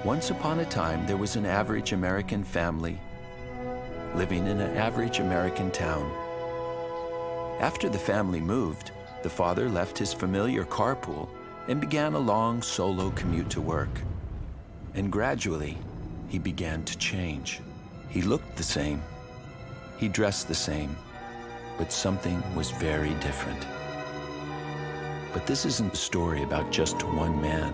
Once upon a time, there was an average American family living in an average American town. After the family moved, the father left his familiar carpool and began a long solo commute to work. And gradually, he began to change. He looked the same, he dressed the same, but something was very different. But this isn't a story about just one man.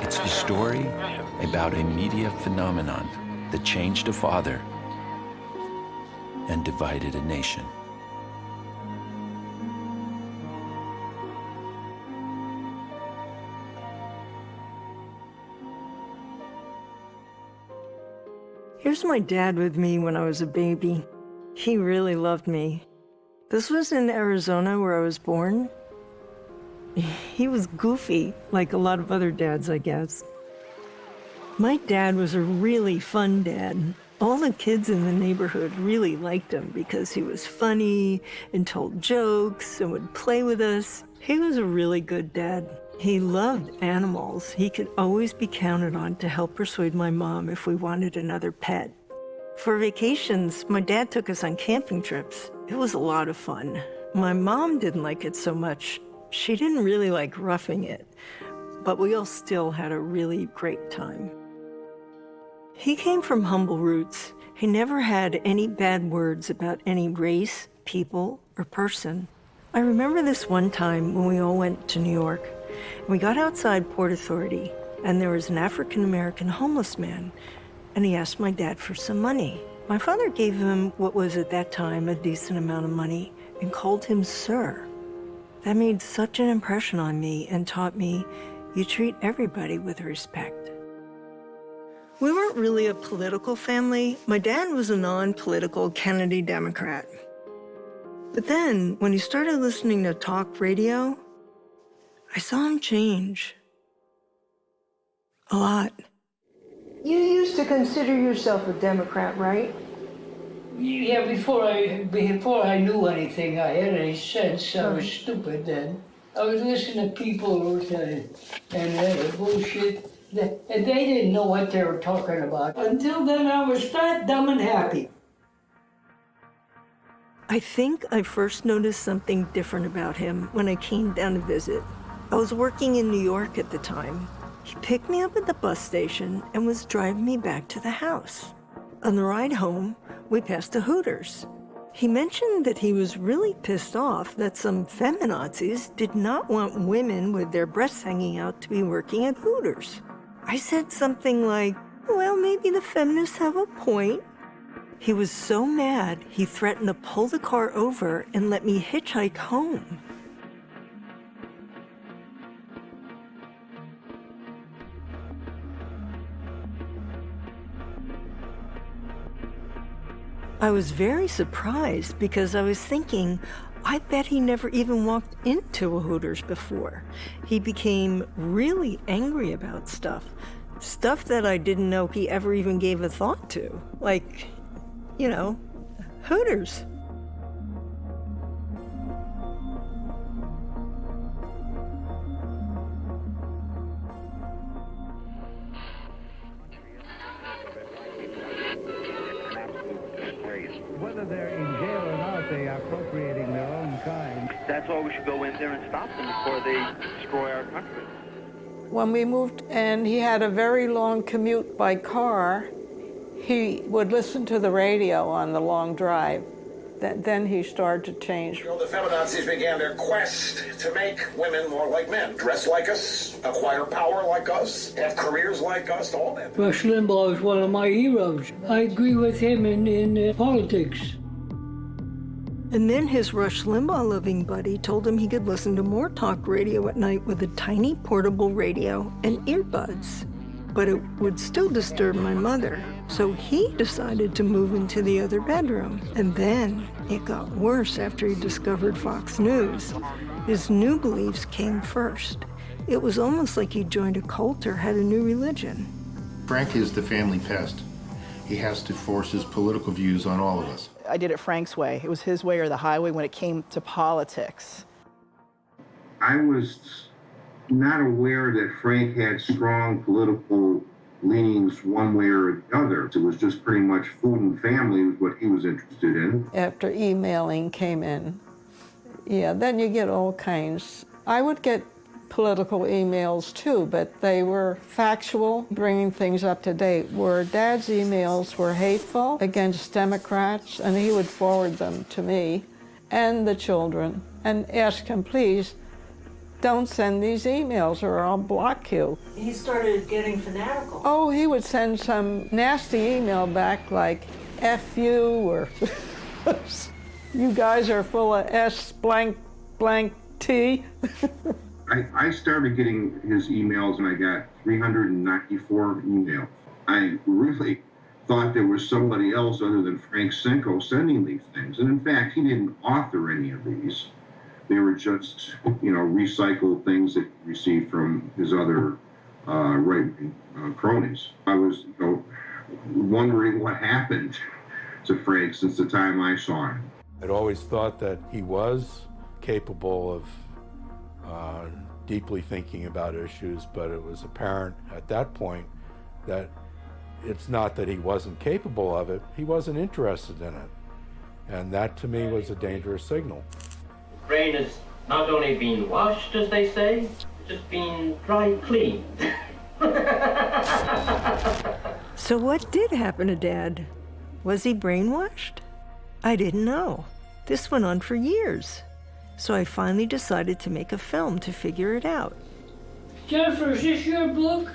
It's the story about a media phenomenon that changed a father and divided a nation. Here's my dad with me when I was a baby. He really loved me. This was in Arizona where I was born. He was goofy, like a lot of other dads, I guess. My dad was a really fun dad. All the kids in the neighborhood really liked him because he was funny and told jokes and would play with us. He was a really good dad. He loved animals. He could always be counted on to help persuade my mom if we wanted another pet. For vacations, my dad took us on camping trips. It was a lot of fun. My mom didn't like it so much. She didn't really like roughing it, but we all still had a really great time. He came from humble roots. He never had any bad words about any race, people, or person. I remember this one time when we all went to New York. We got outside Port Authority, and there was an African-American homeless man, and he asked my dad for some money. My father gave him what was at that time a decent amount of money and called him sir. That made such an impression on me and taught me you treat everybody with respect. We weren't really a political family. My dad was a non-political Kennedy Democrat. But then, when he started listening to talk radio, I saw him change. A lot. You used to consider yourself a Democrat, right? Yeah, before I knew anything, I had any sense. I was stupid then. I was listening to people all the time, and bullshit, and they didn't know what they were talking about. Until then, I was fat, dumb, and happy. I think I first noticed something different about him when I came down to visit. I was working in New York at the time. He picked me up at the bus station and was driving me back to the house. On the ride home, we passed a Hooters. He mentioned that he was really pissed off that some feminazis did not want women with their breasts hanging out to be working at Hooters. I said something like, well, maybe the feminists have a point. He was so mad, he threatened to pull the car over and let me hitchhike home. I was very surprised because I was thinking, I bet he never even walked into a Hooters before. He became really angry about stuff that I didn't know he ever even gave a thought to. Like, you know, Hooters. Whether they're in jail or not, they are appropriating their own kind. That's why we should go in there and stop them before they destroy our country. When we moved and he had a very long commute by car, he would listen to the radio on the long drive. Then he started to change. You know, the feminazis began their quest to make women more like men, dress like us, acquire power like us, have careers like us, all that. Rush Limbaugh is one of my heroes. I agree with him in politics. And then his Rush Limbaugh-loving buddy told him he could listen to more talk radio at night with a tiny portable radio and earbuds. But it would still disturb my mother, so he decided to move into the other bedroom. And then it got worse after he discovered Fox News. His new beliefs came first. It was almost like he joined a cult or had a new religion. Frank is the family pest. He has to force his political views on all of us. I did it Frank's way. It was his way or the highway when it came to politics. I was not aware that Frank had strong political leanings one way or the other. It was just pretty much food and family was what he was interested in. After emailing came in, yeah, then you get all kinds. I would get political emails too, but they were factual, bringing things up to date, where Dad's emails were hateful against Democrats, and he would forward them to me and the children and ask him, please, don't send these emails or I'll block you. He started getting fanatical. Oh, he would send some nasty email back like, F you, or you guys are full of S blank blank T. I started getting his emails and I got 394 emails. I really thought there was somebody else other than Frank Senko sending these things. And in fact, he didn't author any of these. They were just, recycled things that he received from his other right-wing cronies. I was, wondering what happened to Frank since the time I saw him. I'd always thought that he was capable of deeply thinking about issues, but it was apparent at that point that it's not that he wasn't capable of it, he wasn't interested in it. And that to me was a dangerous signal. The brain is not only being washed, as they say, just being dry cleaned. So what did happen to Dad? Was he brainwashed? I didn't know. This went on for years. So I finally decided to make a film to figure it out. Jennifer, is this your book?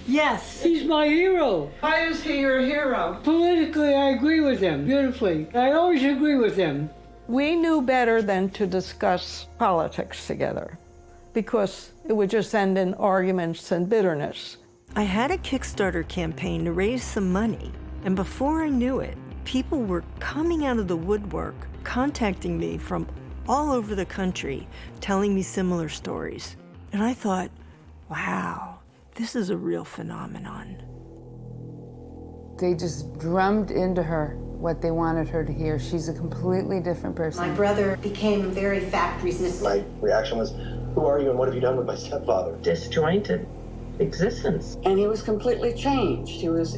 Yes. He's my hero. Why is he your hero? Politically, I agree with him beautifully. I always agree with him. We knew better than to discuss politics together, because it would just end in arguments and bitterness. I had a Kickstarter campaign to raise some money, and before I knew it, people were coming out of the woodwork, contacting me from all over the country, telling me similar stories. And I thought, wow, this is a real phenomenon. They just drummed into her what they wanted her to hear. She's a completely different person. My brother became very fact-resistant. My reaction was, who are you and what have you done with my stepfather? Disjointed existence. And he was completely changed. He was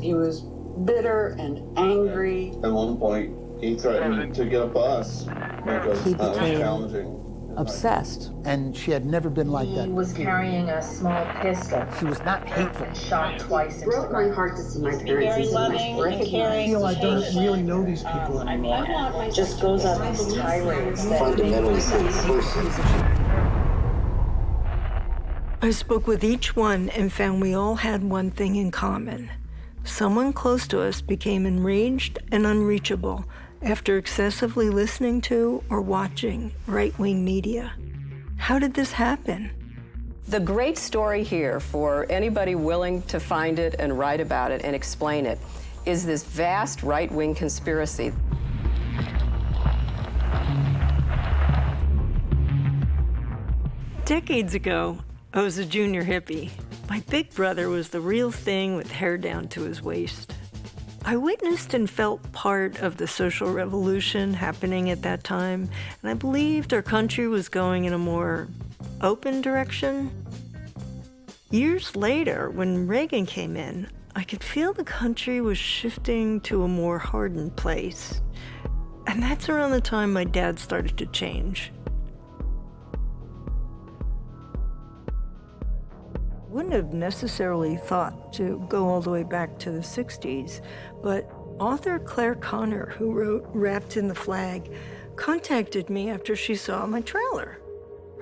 bitter and angry. At one point, he threatened to get a bus because He became challenging. obsessed. And she had never been like that. He was carrying a small pistol. She was not hateful. Shot twice. It broke my heart to see my parents Very so much loving and recognized. caring. I feel I don't really know these people anymore. Just goes on these tirades. Fundamentally person. I spoke with each one and found we all had one thing in common. Someone close to us became enraged and unreachable after excessively listening to or watching right-wing media. How did this happen? The great story here, for anybody willing to find it and write about it and explain it, is this vast right-wing conspiracy. Decades ago, I was a junior hippie. My big brother was the real thing with hair down to his waist. I witnessed and felt part of the social revolution happening at that time, and I believed our country was going in a more open direction. Years later, when Reagan came in, I could feel the country was shifting to a more hardened place. And that's around the time my dad started to change. Wouldn't have necessarily thought to go all the way back to the 60s, but author Claire Connor, who wrote Wrapped in the Flag, contacted me after she saw my trailer.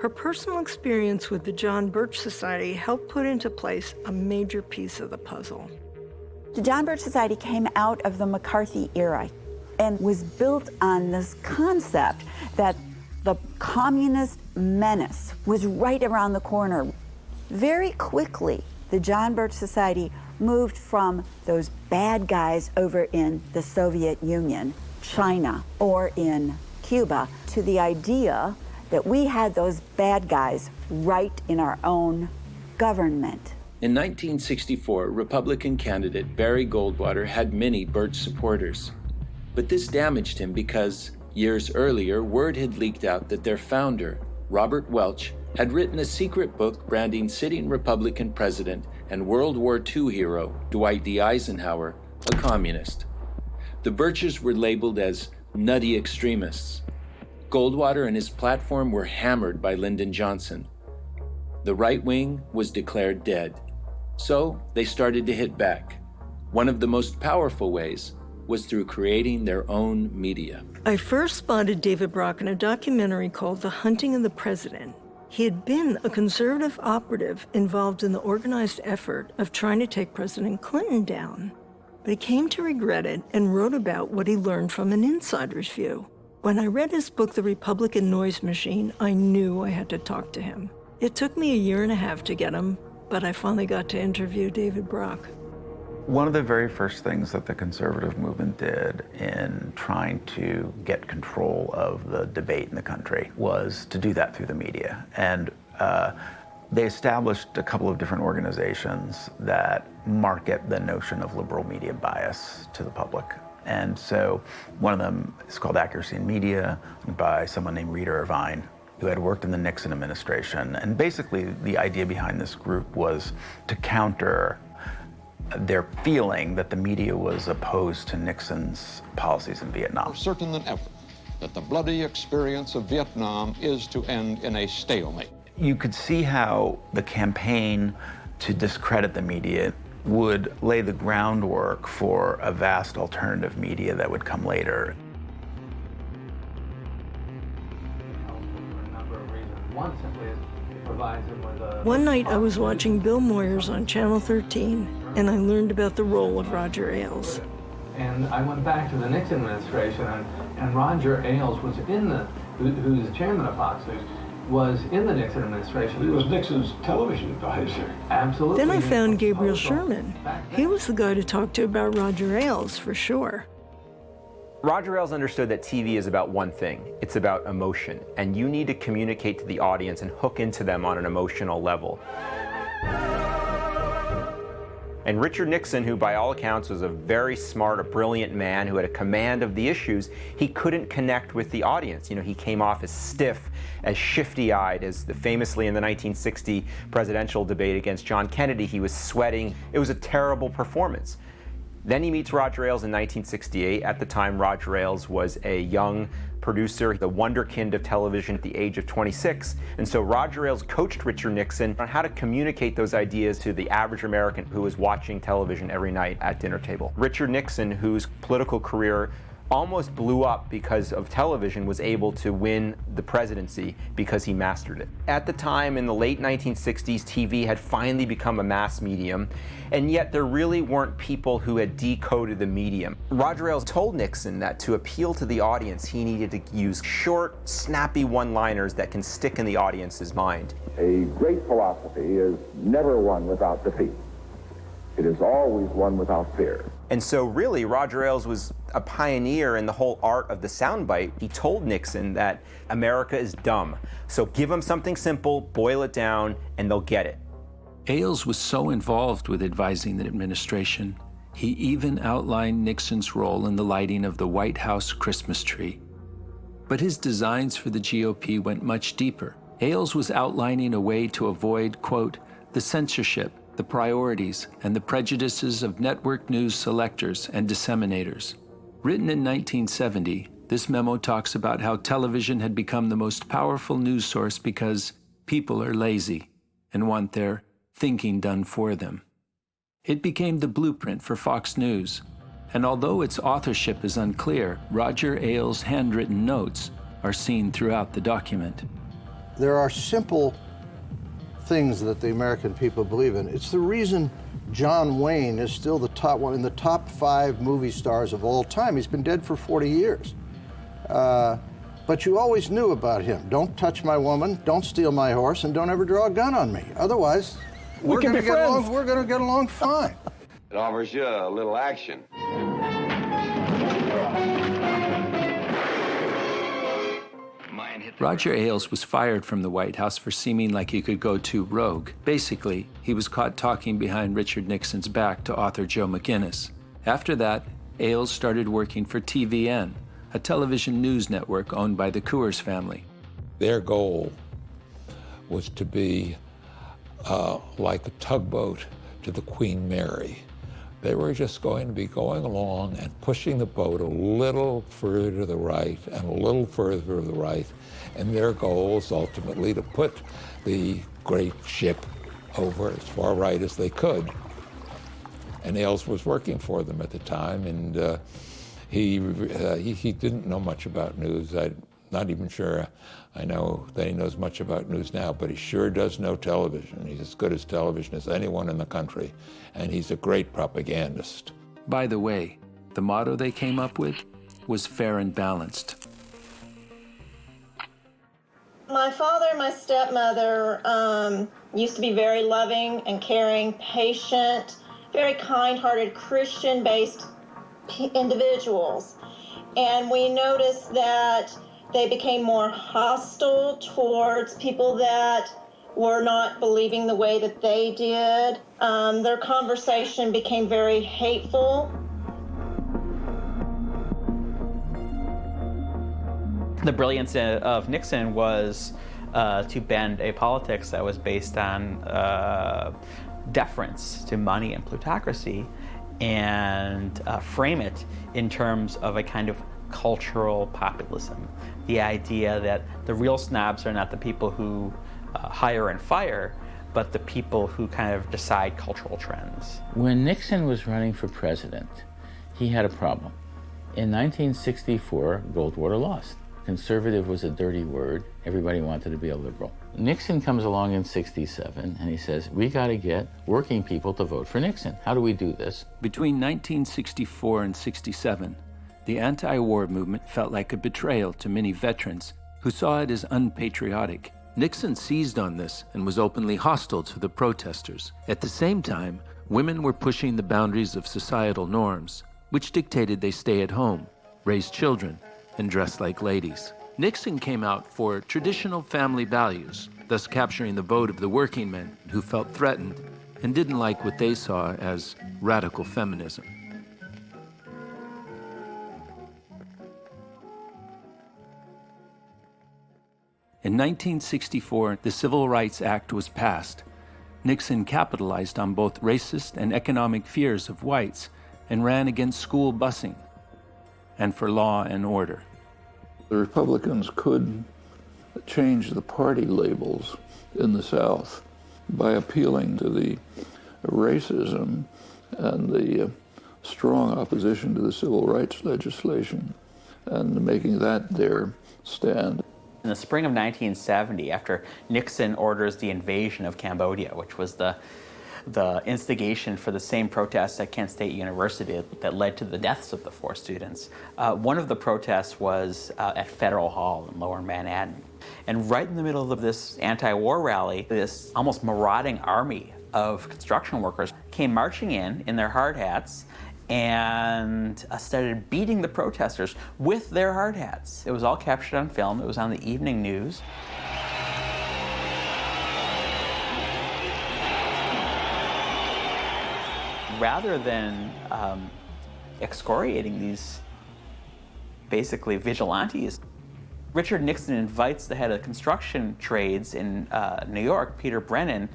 Her personal experience with the John Birch Society helped put into place a major piece of the puzzle. The John Birch Society came out of the McCarthy era and was built on this concept that the communist menace was right around the corner. Very quickly, the John Birch Society moved from those bad guys over in the Soviet Union, China, or in Cuba, to the idea that we had those bad guys right in our own government. In 1964, Republican candidate Barry Goldwater had many Birch supporters. But this damaged him because, years earlier, word had leaked out that their founder, Robert Welch, had written a secret book branding sitting Republican president and World War II hero Dwight D. Eisenhower a communist. The Birches were labeled as nutty extremists. Goldwater and his platform were hammered by Lyndon Johnson. The right wing was declared dead. So they started to hit back. One of the most powerful ways was through creating their own media. I first spotted David Brock in a documentary called The Hunting of the President. He had been a conservative operative involved in the organized effort of trying to take President Clinton down. But he came to regret it and wrote about what he learned from an insider's view. When I read his book, The Republican Noise Machine, I knew I had to talk to him. It took me 1.5 years to get him, but I finally got to interview David Brock. One of the very first things that the conservative movement did in trying to get control of the debate in the country was to do that through the media. And they established a couple of different organizations that market the notion of liberal media bias to the public. And so one of them is called Accuracy in Media, by someone named Rita Irvine, who had worked in the Nixon administration. And basically the idea behind this group was to counter their feeling that the media was opposed to Nixon's policies in Vietnam. More certain than ever that the bloody experience of Vietnam is to end in a stalemate. You could see how the campaign to discredit the media would lay the groundwork for a vast alternative media that would come later. One night I was watching Bill Moyers on Channel 13, and I learned about the role of Roger Ailes. And I went back to the Nixon administration, and Roger Ailes was in who's the chairman of Fox News, was in the Nixon administration. He was Nixon's television advisor. Absolutely. Then I found Gabriel Sherman. He was the guy to talk to about Roger Ailes, for sure. Roger Ailes understood that TV is about one thing. It's about emotion, and you need to communicate to the audience and hook into them on an emotional level. And Richard Nixon, who by all accounts was a very smart, a brilliant man who had a command of the issues, he couldn't connect with the audience. You know, he came off as stiff, as shifty-eyed, as famously in the 1960 presidential debate against John Kennedy, he was sweating. It was a terrible performance. Then he meets Roger Ailes in 1968. At the time, Roger Ailes was a young producer, the wonderkind of television at the age of 26. And so Roger Ailes coached Richard Nixon on how to communicate those ideas to the average American who was watching television every night at dinner table. Richard Nixon, whose political career almost blew up because of television, was able to win the presidency because he mastered it. At the time, in the late 1960s, TV had finally become a mass medium, and yet there really weren't people who had decoded the medium. Roger Ailes told Nixon that to appeal to the audience, he needed to use short, snappy one-liners that can stick in the audience's mind. A great philosophy is never won without defeat. It is always won without fear. And so really, Roger Ailes was a pioneer in the whole art of the soundbite. He told Nixon that America is dumb. So give them something simple, boil it down, and they'll get it. Ailes was so involved with advising the administration, he even outlined Nixon's role in the lighting of the White House Christmas tree. But his designs for the GOP went much deeper. Ailes was outlining a way to avoid, quote, the censorship, the priorities, and the prejudices of network news selectors and disseminators. Written in 1970, this memo talks about how television had become the most powerful news source because people are lazy and want their thinking done for them. It became the blueprint for Fox News, and although its authorship is unclear, Roger Ailes' handwritten notes are seen throughout the document. There are simple things that the American people believe in. It's the reason John Wayne is still the top one in the top 5 movie stars of all time. He's been dead for 40 years. But you always knew about him. Don't touch my woman, don't steal my horse, and don't ever draw a gun on me. Otherwise, we're going to get along fine. It offers you a little action. Roger Ailes was fired from the White House for seeming like he could go too rogue. Basically, he was caught talking behind Richard Nixon's back to author Joe McGinnis. After that, Ailes started working for TVN, a television news network owned by the Coors family. Their goal was to be like a tugboat to the Queen Mary. They were just going to be going along and pushing the boat a little further to the right and a little further to the right, and their goal was ultimately to put the great ship over as far right as they could. And Ailes was working for them at the time, and he didn't know much about news. I'm not even sure I know that he knows much about news now, but he sure does know television. He's as good as television as anyone in the country, and he's a great propagandist. By the way, the motto they came up with was fair and balanced. My father and my stepmother used to be very loving and caring, patient, very kind-hearted, Christian-based individuals. And we noticed that they became more hostile towards people that were not believing the way that they did. Their conversation became very hateful. The brilliance of Nixon was to bend a politics that was based on deference to money and plutocracy, and frame it in terms of a kind of cultural populism. The idea that the real snobs are not the people who hire and fire, but the people who kind of decide cultural trends. When Nixon was running for president, he had a problem. In 1964, Goldwater lost. Conservative was a dirty word. Everybody wanted to be a liberal. Nixon comes along in '67 and he says, we got to get working people to vote for Nixon. How do we do this? Between 1964 and 67, the anti-war movement felt like a betrayal to many veterans who saw it as unpatriotic. Nixon seized on this and was openly hostile to the protesters. At the same time, women were pushing the boundaries of societal norms, which dictated they stay at home, raise children, and dress like ladies. Nixon came out for traditional family values, thus capturing the vote of the working men who felt threatened and didn't like what they saw as radical feminism. In 1964, the Civil Rights Act was passed. Nixon capitalized on both racist and economic fears of whites and ran against school busing and for law and order. The Republicans could change the party labels in the South by appealing to the racism and the strong opposition to the civil rights legislation and making that their stand. In the spring of 1970, after Nixon orders the invasion of Cambodia, which was the instigation for the same protests at Kent State University that led to the deaths of the 4 students, one of the protests was at Federal Hall in Lower Manhattan. And right in the middle of this anti-war rally, this almost marauding army of construction workers came marching in their hard hats, and started beating the protesters with their hard hats. It was all captured on film. It was on the evening news. Rather than excoriating these basically vigilantes, Richard Nixon invites the head of construction trades in New York, Peter Brennan,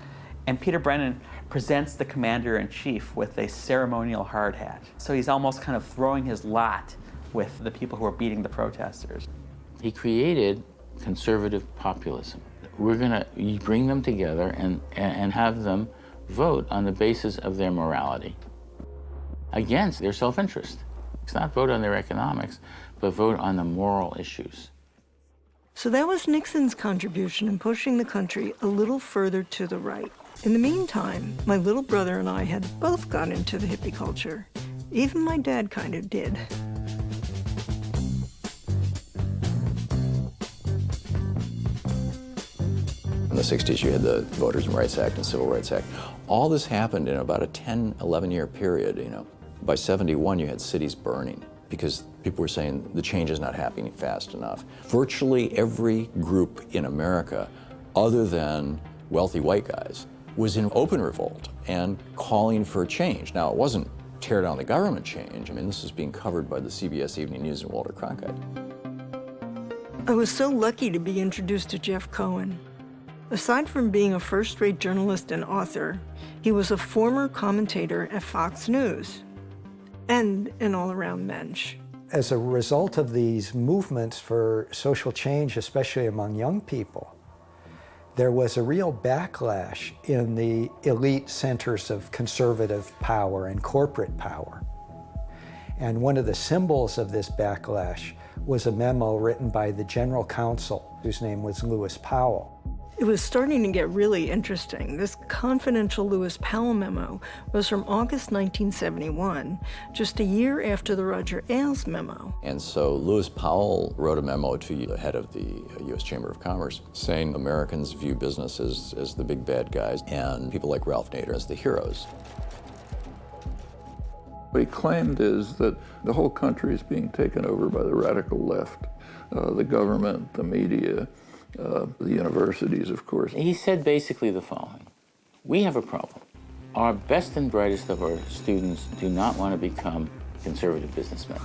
and Peter Brennan presents the commander-in-chief with a ceremonial hard hat. So he's almost kind of throwing his lot with the people who are beating the protesters. He created conservative populism. We're going to bring them together and have them vote on the basis of their morality against their self-interest. It's not vote on their economics, but vote on the moral issues. So that was Nixon's contribution in pushing the country a little further to the right. In the meantime, my little brother and I had both got into the hippie culture. Even my dad kind of did. In the 60s, you had the Voters' Rights Act and Civil Rights Act. All this happened in about a 10, 11-year period, you know. By 71, you had cities burning because people were saying the change is not happening fast enough. Virtually every group in America, other than wealthy white guys, was in open revolt and calling for change. Now, it wasn't tear down the government change. I mean, this is being covered by the CBS Evening News and Walter Cronkite. I was so lucky to be introduced to Jeff Cohen. Aside from being a first-rate journalist and author, he was a former commentator at Fox News and an all-around mensch. As a result of these movements for social change, especially among young people, there was a real backlash in the elite centers of conservative power and corporate power. And one of the symbols of this backlash was a memo written by the general counsel, whose name was Lewis Powell. It was starting to get really interesting. This confidential Lewis Powell memo was from August 1971, just a year after the Roger Ailes memo. And so Lewis Powell wrote a memo to the head of the U.S. Chamber of Commerce saying Americans view business as the big bad guys and people like Ralph Nader as the heroes. What he claimed is that the whole country is being taken over by the radical left, the government, the media, the universities, of course. He said basically the following: we have a problem. Our best and brightest of our students do not want to become conservative businessmen.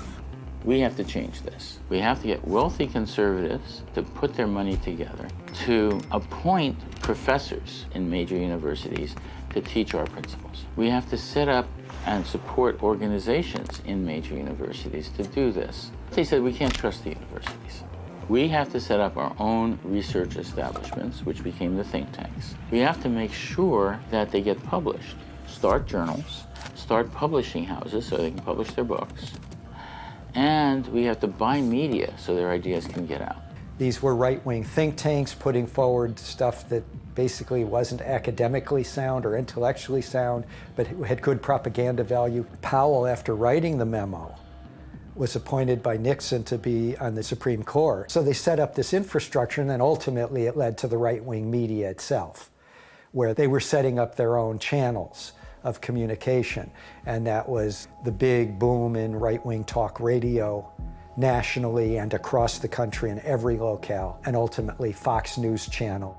We have to change this. We have to get wealthy conservatives to put their money together to appoint professors in major universities to teach our principles. We have to set up and support organizations in major universities to do this. They said we can't trust the universities. We have to set up our own research establishments, which became the think tanks. We have to make sure that they get published. Start journals, start publishing houses so they can publish their books. And we have to buy media so their ideas can get out. These were right-wing think tanks putting forward stuff that basically wasn't academically sound or intellectually sound, but had good propaganda value. Powell, after writing the memo, was appointed by Nixon to be on the Supreme Court. So they set up this infrastructure, and then ultimately it led to the right-wing media itself, where they were setting up their own channels of communication. And that was the big boom in right-wing talk radio nationally and across the country in every locale, and ultimately Fox News Channel.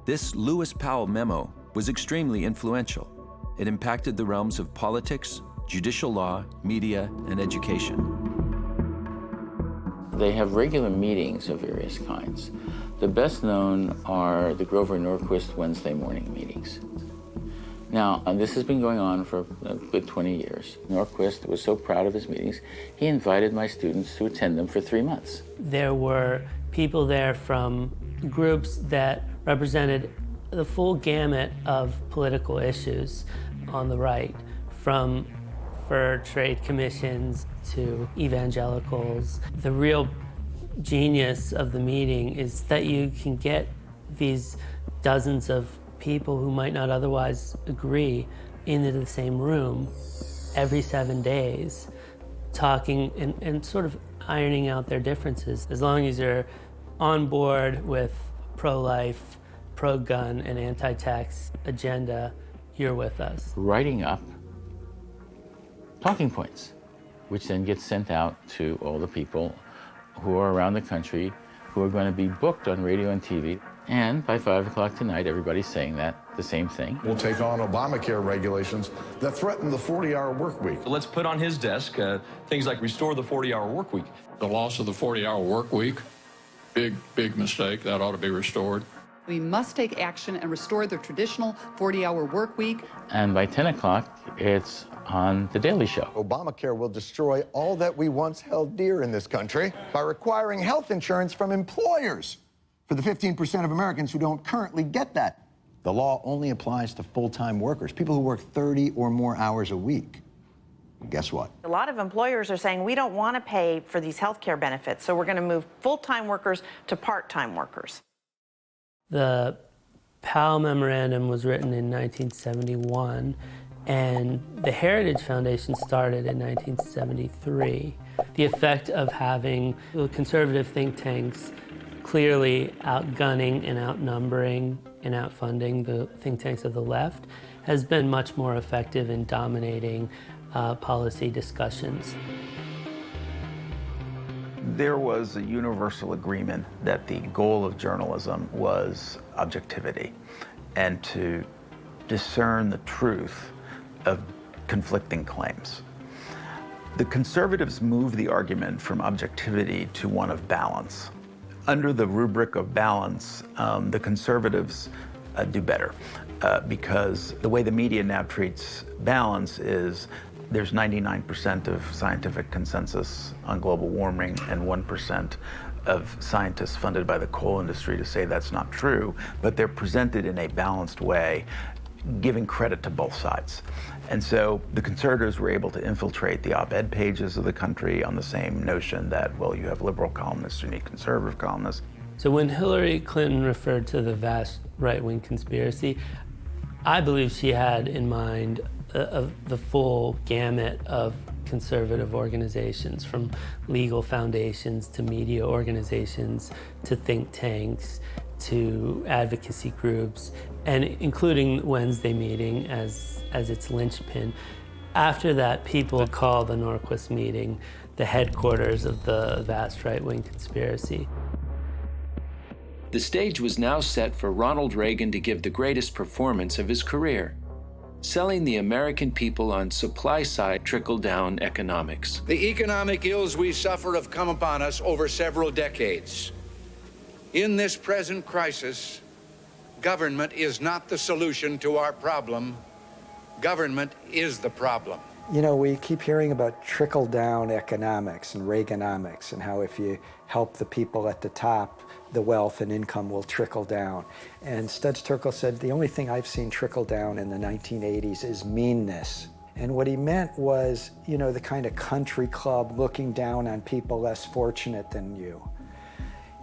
This Lewis Powell memo was extremely influential. It impacted the realms of politics, judicial law, media, and education. They have regular meetings of various kinds. The best known are the Grover Norquist Wednesday morning meetings. Now, this has been going on for a good 20 years. Norquist was so proud of his meetings, he invited my students to attend them for 3 months. There were people there from groups that represented the full gamut of political issues on the right, from fair trade commissions to evangelicals. The real genius of the meeting is that you can get these dozens of people who might not otherwise agree into the same room every 7 days, talking and sort of ironing out their differences. As long as you're on board with pro-life, pro-gun, and anti-tax agenda, you're with us. Writing up talking points, which then gets sent out to all the people who are around the country who are going to be booked on radio and TV. And by 5 o'clock tonight, everybody's saying the same thing. We'll take on Obamacare regulations that threaten the 40-hour work week. So let's put on his desk things like restore the 40-hour work week. The loss of the 40-hour work week, big mistake. That ought to be restored. We must take action and restore the traditional 40-hour work week. And by 10 o'clock, it's on The Daily Show. Obamacare will destroy all that we once held dear in this country by requiring health insurance from employers for the 15% of Americans who don't currently get that. The law only applies to full-time workers, people who work 30 or more hours a week. Guess what? A lot of employers are saying we don't want to pay for these health care benefits, so we're going to move full-time workers to part-time workers. The Powell Memorandum was written in 1971, and the Heritage Foundation started in 1973. The effect of having conservative think tanks clearly outgunning and outnumbering and outfunding the think tanks of the left has been much more effective in dominating policy discussions. There was a universal agreement that the goal of journalism was objectivity and to discern the truth of conflicting claims. The conservatives moved the argument from objectivity to one of balance. Under the rubric of balance, the conservatives do better because the way the media now treats balance is there's 99% of scientific consensus on global warming and 1% of scientists funded by the coal industry to say that's not true, but they're presented in a balanced way, giving credit to both sides. And so the conservatives were able to infiltrate the op-ed pages of the country on the same notion that, well, you have liberal columnists, you need conservative columnists. So when Hillary Clinton referred to the vast right-wing conspiracy, I believe she had in mind the full gamut of conservative organizations, from legal foundations to media organizations to think tanks to advocacy groups, and including Wednesday meeting as its linchpin. After that, people call the Norquist meeting the headquarters of the vast right-wing conspiracy. The stage was now set for Ronald Reagan to give the greatest performance of his career, selling the American people on supply-side trickle-down economics. The economic ills we suffer have come upon us over several decades. In this present crisis, government is not the solution to our problem. Government is the problem. You know, we keep hearing about trickle-down economics and Reaganomics and how if you help the people at the top, the wealth and income will trickle down. And Studs Terkel said, the only thing I've seen trickle down in the 1980s is meanness. And what he meant was, you know, the kind of country club looking down on people less fortunate than you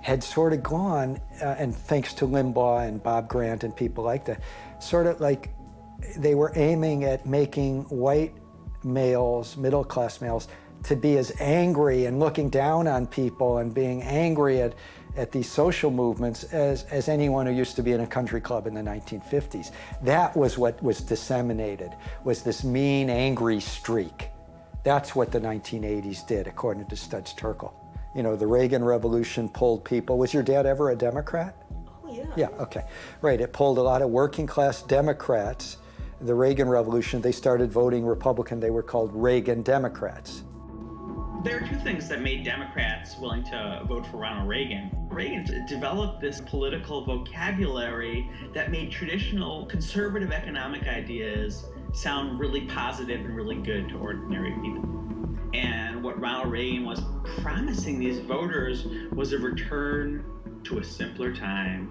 had sort of gone, and thanks to Limbaugh and Bob Grant and people like that, sort of like they were aiming at making white males, middle-class males, to be as angry and looking down on people and being angry at these social movements as anyone who used to be in a country club in the 1950s. That was what was disseminated, was this mean, angry streak. That's what the 1980s did, according to Studs Terkel. You know, the Reagan Revolution pulled people. Was your dad ever a Democrat? Oh, yeah. Yeah, okay. Right, it pulled a lot of working class Democrats. The Reagan Revolution, they started voting Republican. They were called Reagan Democrats. There are two things that made Democrats willing to vote for Ronald Reagan. Reagan developed this political vocabulary that made traditional conservative economic ideas sound really positive and really good to ordinary people. And what Ronald Reagan was promising these voters was a return to a simpler time.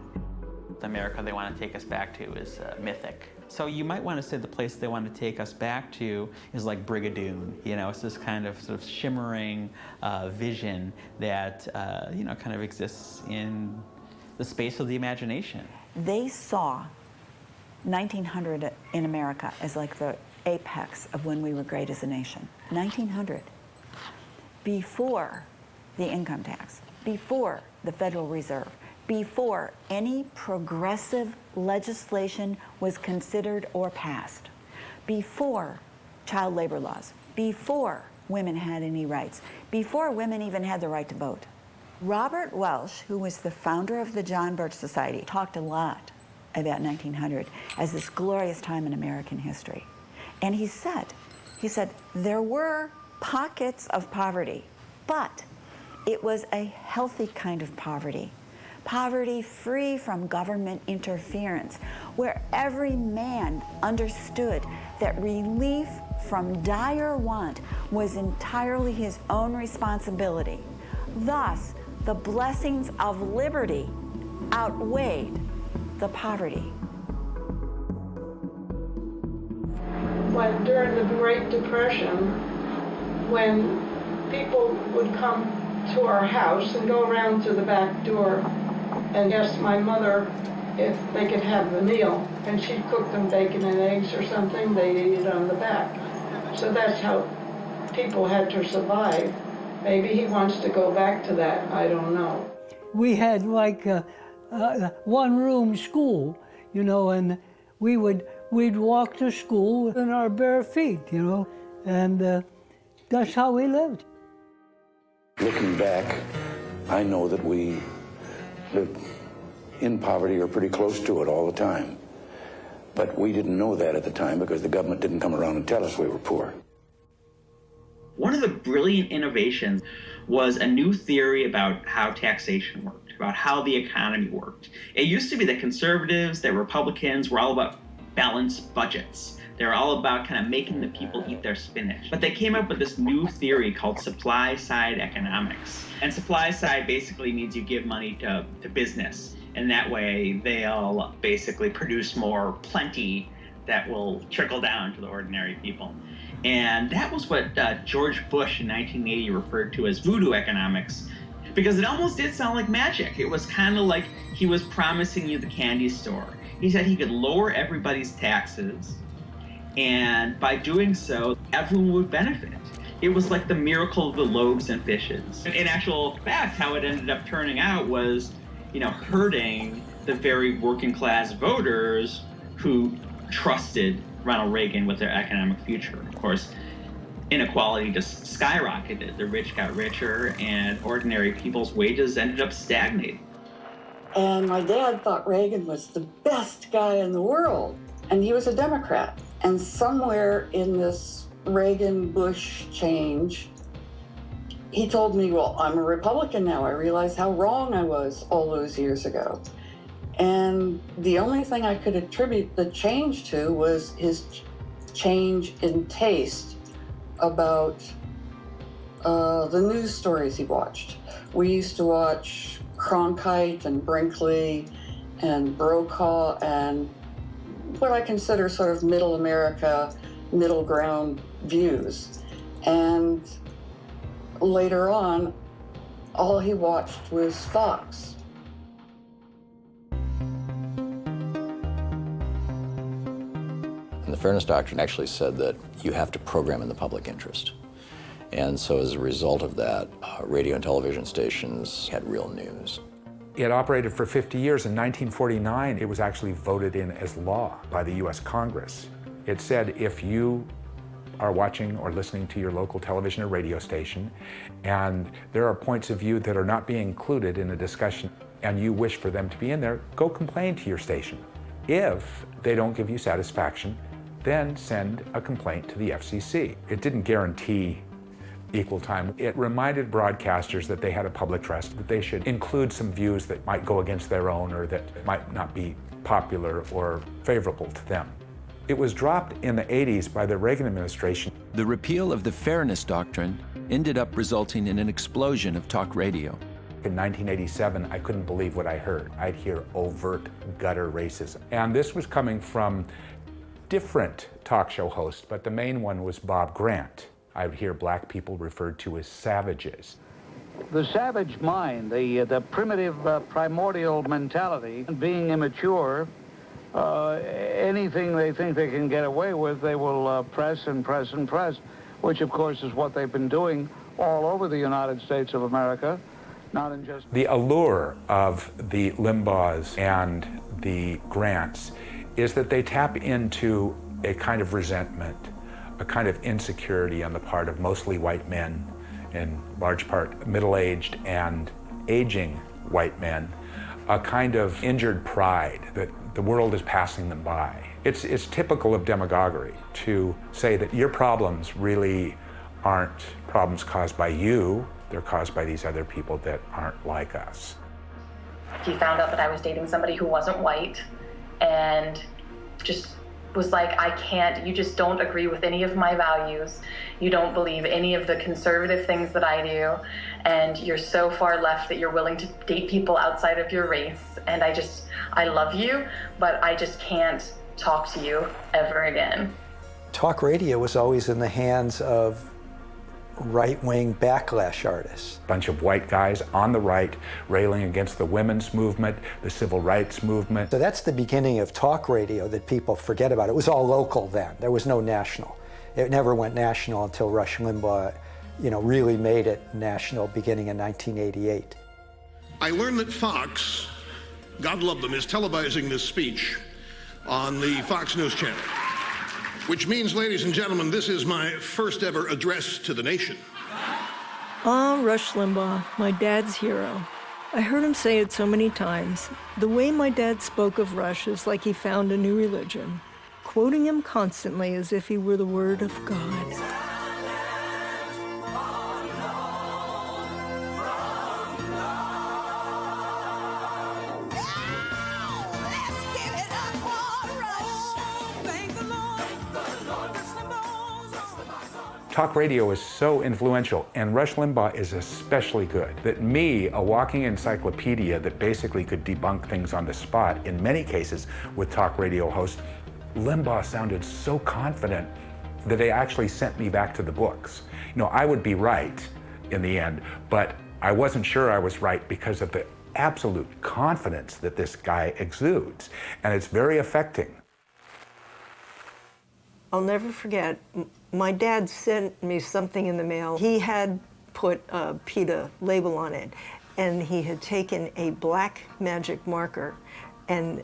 The America they want to take us back to is mythic. So you might want to say the place they want to take us back to is like Brigadoon. You know, it's this kind of sort of shimmering vision that, you know, kind of exists in the space of the imagination. They saw 1900 in America as like the apex of when we were great as a nation. 1900. Before the income tax, before the Federal Reserve, before any progressive legislation was considered or passed, before child labor laws, before women had any rights, before women even had the right to vote. Robert Welsh, who was the founder of the John Birch Society, talked a lot about 1900 as this glorious time in American history. And he said, there were pockets of poverty, but it was a healthy kind of poverty. Poverty free from government interference, where every man understood that relief from dire want was entirely his own responsibility. Thus, the blessings of liberty outweighed the poverty. When during the Great Depression, when people would come to our house and go around to the back door and ask my mother if they could have the meal, and she'd cook them bacon and eggs or something, they'd eat it on the back. So that's how people had to survive. Maybe he wants to go back to that, I don't know. We had like a one-room school, you know, and we'd walk to school in our bare feet, you know, and that's how we lived. Looking back, I know that we lived in poverty or pretty close to it all the time. But we didn't know that at the time because the government didn't come around and tell us we were poor. One of the brilliant innovations was a new theory about how taxation worked. about how the economy worked. It used to be that conservatives, that Republicans were all about balanced budgets. They were all about kind of making the people eat their spinach. But they came up with this new theory called supply-side economics. And supply-side basically means you give money to business. And that way they'll basically produce more plenty that will trickle down to the ordinary people. And that was what George Bush in 1980 referred to as voodoo economics, because it almost did sound like magic. It was kind of like he was promising you the candy store. He said he could lower everybody's taxes, and by doing so, everyone would benefit. It was like the miracle of the loaves and fishes. In actual fact, how it ended up turning out was, hurting the very working class voters who trusted Ronald Reagan with their economic future. Of course, inequality just skyrocketed. The rich got richer, and ordinary people's wages ended up stagnating. And my dad thought Reagan was the best guy in the world, and he was a Democrat. And somewhere in this Reagan-Bush change, he told me, well, I'm a Republican now. I realize how wrong I was all those years ago. And the only thing I could attribute the change to was his change in taste about the news stories he watched. We used to watch Cronkite and Brinkley and Brokaw and what I consider sort of middle America, middle ground views. And later on, all he watched was Fox. And the Fairness Doctrine actually said that you have to program in the public interest. And so as a result of that, radio and television stations had real news. It operated for 50 years. In 1949, it was actually voted in as law by the US Congress. It said if you are watching or listening to your local television or radio station, and there are points of view that are not being included in a discussion, and you wish for them to be in there, go complain to your station. If they don't give you satisfaction, then send a complaint to the FCC. It didn't guarantee equal time. It reminded broadcasters that they had a public trust, that they should include some views that might go against their own or that might not be popular or favorable to them. It was dropped in the 80s by the Reagan administration. The repeal of the Fairness Doctrine ended up resulting in an explosion of talk radio. In 1987, I couldn't believe what I heard. I'd hear overt gutter racism. And this was coming from different talk show hosts, but the main one was Bob Grant. I would hear black people referred to as savages. The savage mind, the primitive primordial mentality, being immature, anything they think they can get away with, they will press and press and press, which of course is what they've been doing all over the United States of America, not in just... The allure of the Limbaughs and the Grants is that they tap into a kind of resentment, a kind of insecurity on the part of mostly white men, in large part middle-aged and aging white men, a kind of injured pride that the world is passing them by. It's typical of demagoguery to say that your problems really aren't problems caused by you, they're caused by these other people that aren't like us. He found out that I was dating somebody who wasn't white and just was like, I can't, you just don't agree with any of my values. You don't believe any of the conservative things that I do. And you're so far left that you're willing to date people outside of your race. And I love you, but I just can't talk to you ever again. Talk radio was always in the hands of right-wing backlash artists. Bunch of white guys on the right railing against the women's movement, the civil rights movement. So that's the beginning of talk radio that people forget about. It was all local then. There was no national. It never went national until Rush Limbaugh, really made it national beginning in 1988. I learned that Fox, God love them, is televising this speech on the Fox News channel. Which means, ladies and gentlemen, this is my first ever address to the nation. Ah, Rush Limbaugh, my dad's hero. I heard him say it so many times. The way my dad spoke of Rush is like he found a new religion, quoting him constantly as if he were the word of God. Talk radio is so influential, and Rush Limbaugh is especially good. That me, a walking encyclopedia that basically could debunk things on the spot, in many cases with talk radio hosts, Limbaugh sounded so confident that they actually sent me back to the books. You know, I would be right in the end, but I wasn't sure I was right because of the absolute confidence that this guy exudes, and it's very affecting. I'll never forget, my dad sent me something in the mail. He had put a PETA label on it, and he had taken a black magic marker and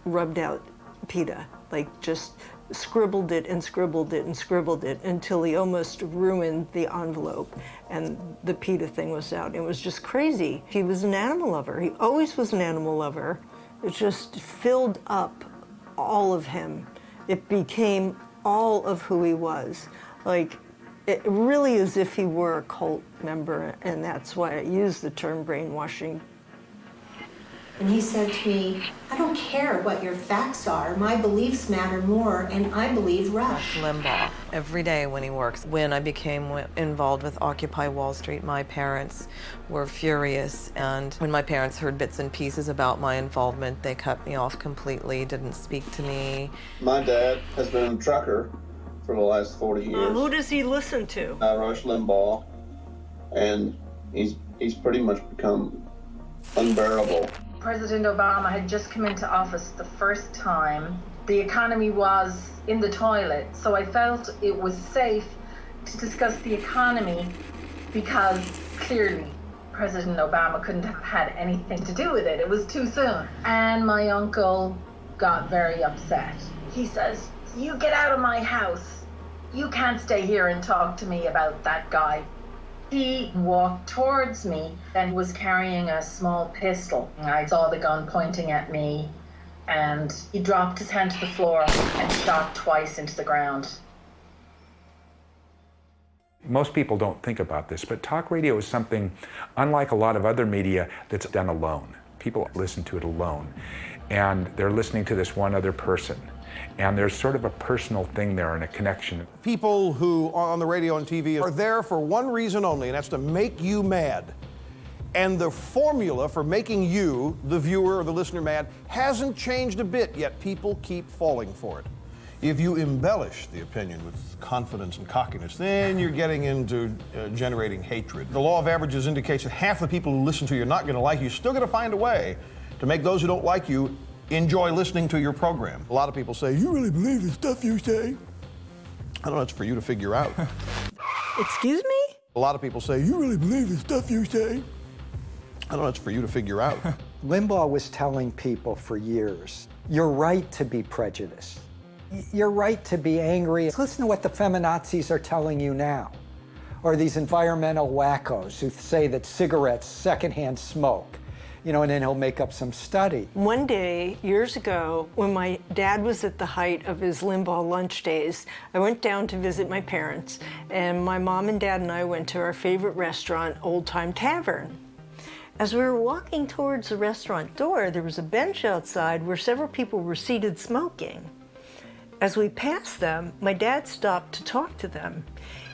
rubbed out PETA, like just scribbled it and scribbled it and scribbled it until he almost ruined the envelope, and the PETA thing was out. It was just crazy. He was an animal lover. He always was an animal lover. It just filled up all of him. It became all of who he was. Like, it really is if he were a cult member, and that's why I use the term brainwashing. And he said to me, I don't care what your facts are, my beliefs matter more, and I believe Rush. Limbaugh, every day when he works. When I became involved with Occupy Wall Street, my parents were furious, and when my parents heard bits and pieces about my involvement, they cut me off completely, didn't speak to me. My dad has been a trucker for the last 40 years. Who does he listen to? Rush Limbaugh, and he's pretty much become unbearable. President Obama had just come into office the first time. The economy was in the toilet, so I felt it was safe to discuss the economy because clearly President Obama couldn't have had anything to do with it. It was too soon. And my uncle got very upset. He says, "You get out of my house. You can't stay here and talk to me about that guy." He walked towards me and was carrying a small pistol. I saw the gun pointing at me, and he dropped his hand to the floor and shot twice into the ground. Most people don't think about this, but talk radio is something, unlike a lot of other media, that's done alone. People listen to it alone, and they're listening to this one other person. And there's sort of a personal thing there and a connection. People who are on the radio and TV are there for one reason only, and that's to make you mad. And the formula for making you, the viewer or the listener, mad hasn't changed a bit, yet people keep falling for it. If you embellish the opinion with confidence and cockiness, then you're getting into generating hatred. The law of averages indicates that half the people who listen to you are not going to like you. You're still going to find a way to make those who don't like you enjoy listening to your program. A lot of people say, "You really believe the stuff you say?" I don't know, it's for you to figure out. Excuse me? A lot of people say, "You really believe the stuff you say?" I don't know, it's for you to figure out. Limbaugh was telling people for years, you're right to be prejudiced. You're right to be angry. Listen to what the feminazis are telling you now. Or these environmental wackos who say that cigarettes secondhand smoke. You know, and then he'll make up some study. One day, years ago, when my dad was at the height of his Limbaugh lunch days, I went down to visit my parents, and my mom and dad and I went to our favorite restaurant, Old Time Tavern. As we were walking towards the restaurant door, there was a bench outside where several people were seated smoking. As we passed them, my dad stopped to talk to them.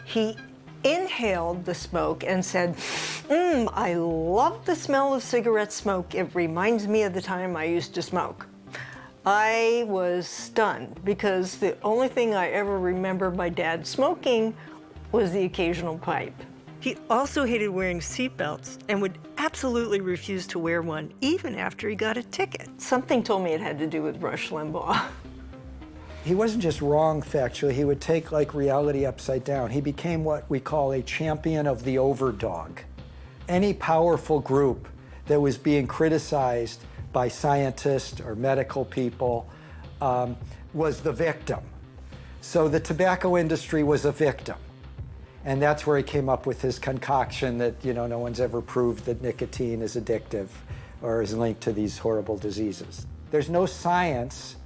He inhaled the smoke and said, I love the smell of cigarette smoke. It reminds me of the time I used to smoke. I was stunned because the only thing I ever remember my dad smoking was the occasional pipe. He also hated wearing seatbelts and would absolutely refuse to wear one even after he got a ticket. Something told me it had to do with Rush Limbaugh. He wasn't just wrong factually, he would take like reality upside down. He became what we call a champion of the overdog. Any powerful group that was being criticized by scientists or medical people was the victim. So the tobacco industry was a victim. And that's where he came up with his concoction that, you know, no one's ever proved that nicotine is addictive or is linked to these horrible diseases. There's no science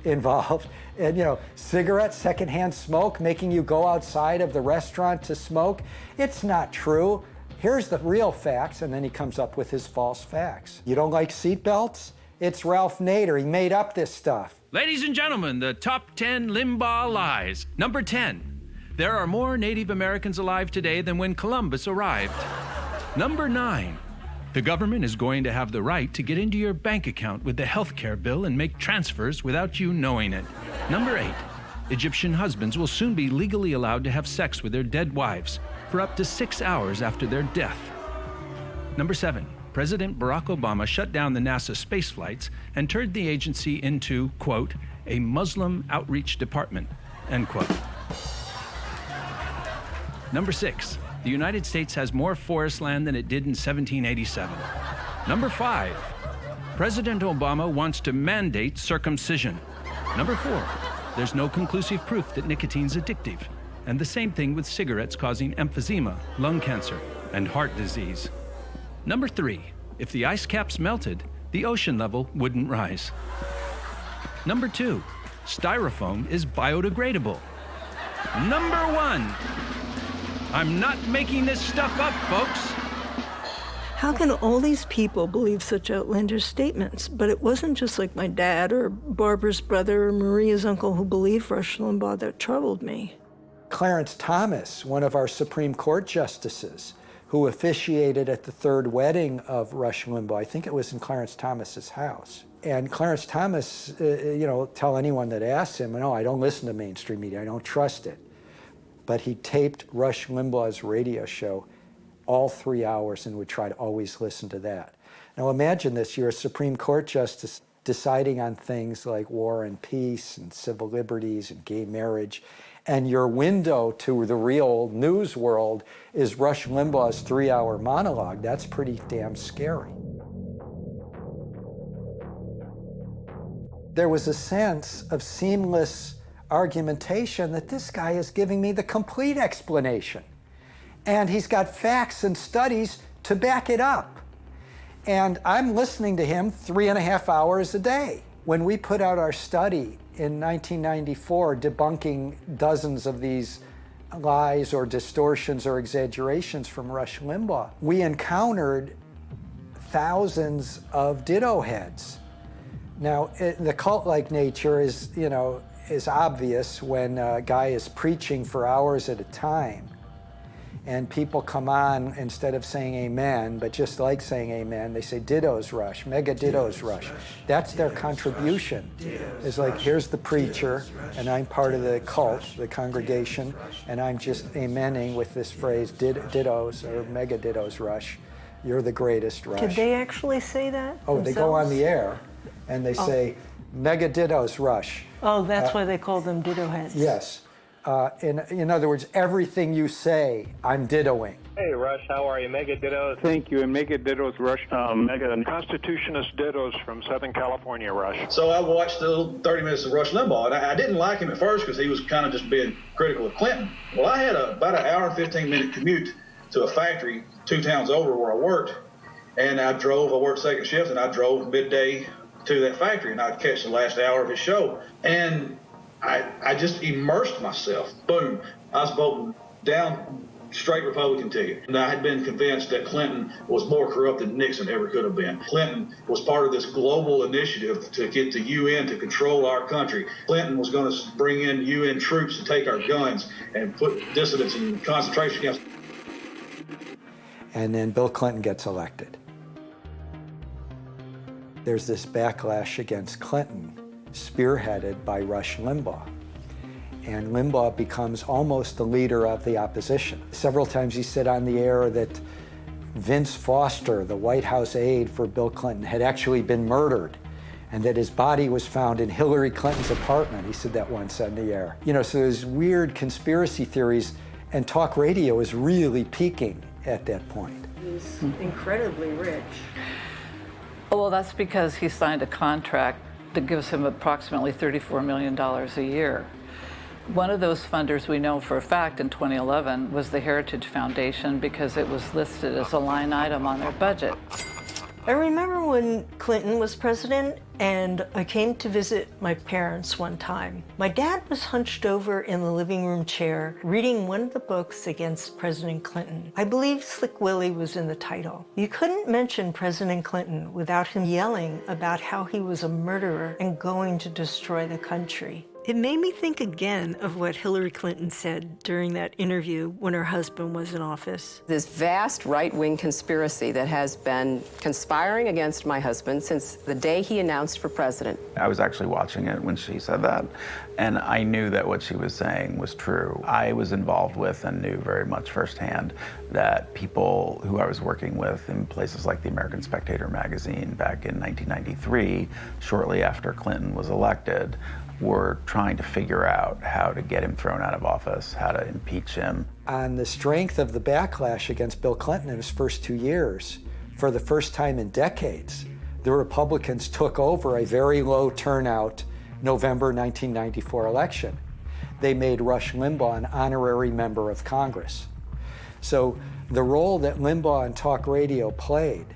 involved. And, you know, cigarettes, secondhand smoke, making you go outside of the restaurant to smoke, it's not true. Here's the real facts, and then he comes up with his false facts. You don't like seatbelts? It's Ralph Nader. He made up this stuff. Ladies and gentlemen, the top 10 Limbaugh lies. Number 10, There are more Native Americans alive today than when Columbus arrived. Number 9. The government is going to have the right to get into your bank account with the health care bill and make transfers without you knowing it. Number 8. Egyptian husbands will soon be legally allowed to have sex with their dead wives for up to 6 hours after their death. Number 7. President Barack Obama shut down the NASA space flights and turned the agency into, quote, a Muslim outreach department, end quote. Number 6. The United States has more forest land than it did in 1787. Number 5. President Obama wants to mandate circumcision. Number 4. There's no conclusive proof that nicotine's addictive. And the same thing with cigarettes causing emphysema, lung cancer, and heart disease. Number 3, if the ice caps melted, the ocean level wouldn't rise. Number 2, styrofoam is biodegradable. Number 1, I'm not making this stuff up, folks. How can all these people believe such outlandish statements? But it wasn't just like my dad or Barbara's brother or Maria's uncle who believed Rush Limbaugh that troubled me. Clarence Thomas, one of our Supreme Court justices, who officiated at the third wedding of Rush Limbaugh. I think it was in Clarence Thomas's house. And Clarence Thomas, tell anyone that asks him, no, I don't listen to mainstream media, I don't trust it. But he taped Rush Limbaugh's radio show all 3 hours and would try to always listen to that. Now imagine this, you're a Supreme Court justice deciding on things like war and peace and civil liberties and gay marriage, and your window to the real news world is Rush Limbaugh's 3-hour monologue. That's pretty damn scary. There was a sense of seamless argumentation that this guy is giving me the complete explanation. And he's got facts and studies to back it up. And I'm listening to him 3.5 hours a day. When we put out our study in 1994 debunking dozens of these lies or distortions or exaggerations from Rush Limbaugh, we encountered thousands of ditto heads. Now, the cult-like nature is obvious when a guy is preaching for hours at a time and people come on, instead of saying amen, but just like saying amen, they say dittos Rush, mega dittos Rush. That's their contribution. It's like, here's the preacher, and I'm part of the cult, the congregation, and I'm just amening with this phrase, dittos or mega dittos Rush. You're the greatest, Rush. Did they actually say that themselves? They go on the air, and they say, mega dittos Rush. Oh, that's why they call them ditto heads. Yes. In other words, everything you say, I'm dittoing. Hey, Rush, how are you? Mega dittos. Thank you, and mega dittos, Rush. Mega Constitutionist dittos from Southern California, Rush. So I watched the 30 minutes of Rush Limbaugh, and I didn't like him at first because he was kind of just being critical of Clinton. Well, I had about an hour and 15-minute commute to a factory 2 towns over where I worked, and I worked second shift, and I drove midday to that factory, and I'd catch the last hour of his show. And I just immersed myself. Boom. I was voting down straight Republican ticket. And I had been convinced that Clinton was more corrupt than Nixon ever could have been. Clinton was part of this global initiative to get the UN to control our country. Clinton was going to bring in UN troops to take our guns and put dissidents in concentration camps. And then Bill Clinton gets elected. There's this backlash against Clinton, spearheaded by Rush Limbaugh. And Limbaugh becomes almost the leader of the opposition. Several times he said on the air that Vince Foster, the White House aide for Bill Clinton, had actually been murdered and that his body was found in Hillary Clinton's apartment. He said that once on the air. So there's weird conspiracy theories, and talk radio is really peaking at that point. He's incredibly rich. Well, that's because he signed a contract that gives him approximately $34 million a year. One of those funders we know for a fact in 2011 was the Heritage Foundation because it was listed as a line item on their budget. I remember when Clinton was president and I came to visit my parents one time. My dad was hunched over in the living room chair reading one of the books against President Clinton. I believe Slick Willie was in the title. You couldn't mention President Clinton without him yelling about how he was a murderer and going to destroy the country. It made me think again of what Hillary Clinton said during that interview when her husband was in office. This vast right-wing conspiracy that has been conspiring against my husband since the day he announced for president. I was actually watching it when she said that, and I knew that what she was saying was true. I was involved with and knew very much firsthand that people who I was working with in places like the American Spectator magazine back in 1993, shortly after Clinton was elected, were trying to figure out how to get him thrown out of office, how to impeach him. On the strength of the backlash against Bill Clinton in his first 2 years, for the first time in decades, the Republicans took over a very low turnout November 1994 election. They made Rush Limbaugh an honorary member of Congress. So the role that Limbaugh and talk radio played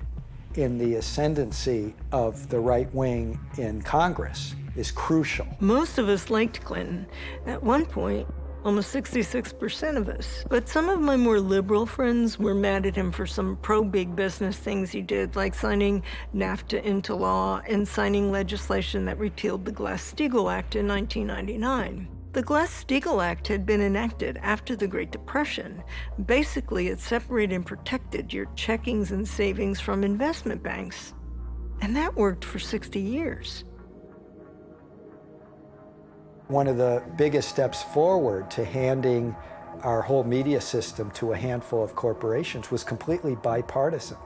in the ascendancy of the right wing in Congress is crucial. Most of us liked Clinton. At one point, almost 66% of us. But some of my more liberal friends were mad at him for some pro-big business things he did, like signing NAFTA into law and signing legislation that repealed the Glass-Steagall Act in 1999. The Glass-Steagall Act had been enacted after the Great Depression. Basically, it separated and protected your checkings and savings from investment banks. And that worked for 60 years. One of the biggest steps forward to handing our whole media system to a handful of corporations was completely bipartisan.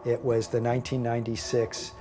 It was the 1996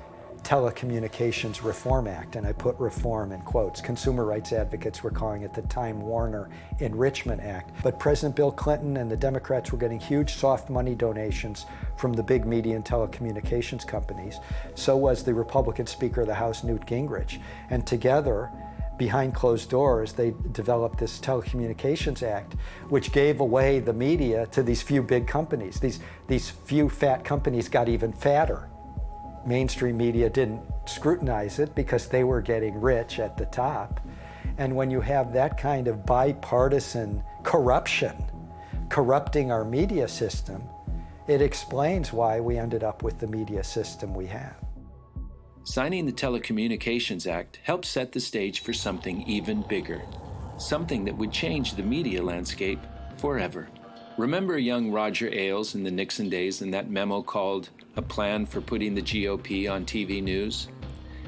Telecommunications Reform Act, and I put reform in quotes. Consumer rights advocates were calling it the Time Warner Enrichment Act. But President Bill Clinton and the Democrats were getting huge soft money donations from the big media and telecommunications companies. So was the Republican Speaker of the House, Newt Gingrich. And together, behind closed doors, they developed this Telecommunications Act, which gave away the media to these few big companies. These few fat companies got even fatter. Mainstream media didn't scrutinize it because they were getting rich at the top. And when you have that kind of bipartisan corruption corrupting our media system, it explains why we ended up with the media system we have. Signing the Telecommunications Act helped set the stage for something even bigger, something that would change the media landscape forever. Remember young Roger Ailes in the Nixon days and that memo called A Plan for Putting the GOP on TV News?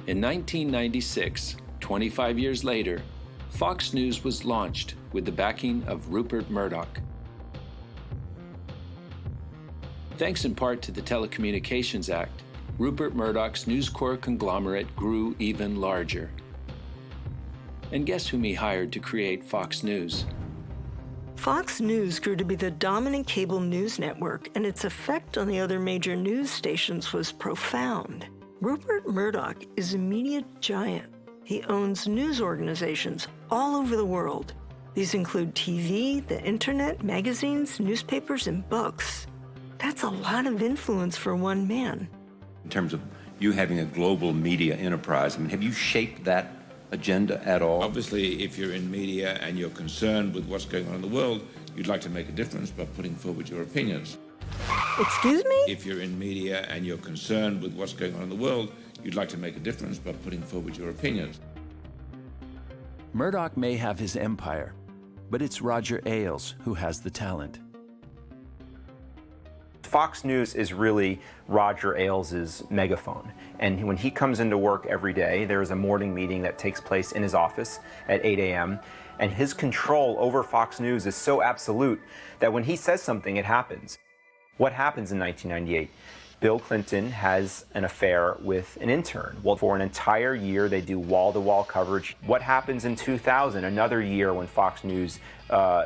In 1996, 25 years later, Fox News was launched with the backing of Rupert Murdoch. Thanks in part to the Telecommunications Act, Rupert Murdoch's News Corp conglomerate grew even larger. And guess whom he hired to create Fox News? Fox News grew to be the dominant cable news network, and its effect on the other major news stations was profound. Rupert Murdoch is a media giant. He owns news organizations all over the world. These include TV, the internet, magazines, newspapers, and books. That's a lot of influence for one man. In terms of you having a global media enterprise, I mean, have you shaped that agenda at all? Obviously, if you're in media and you're concerned with what's going on in the world, you'd like to make a difference by putting forward your opinions. Excuse me? If you're in media and you're concerned with what's going on in the world, you'd like to make a difference by putting forward your opinions. Murdoch may have his empire, but it's Roger Ailes who has the talent. Fox News is really Roger Ailes' megaphone. And when he comes into work every day, there is a morning meeting that takes place in his office at 8 a.m. And his control over Fox News is so absolute that when he says something, it happens. What happens in 1998? Bill Clinton has an affair with an intern. Well, for an entire year, they do wall-to-wall coverage. What happens in 2000, another year when Fox News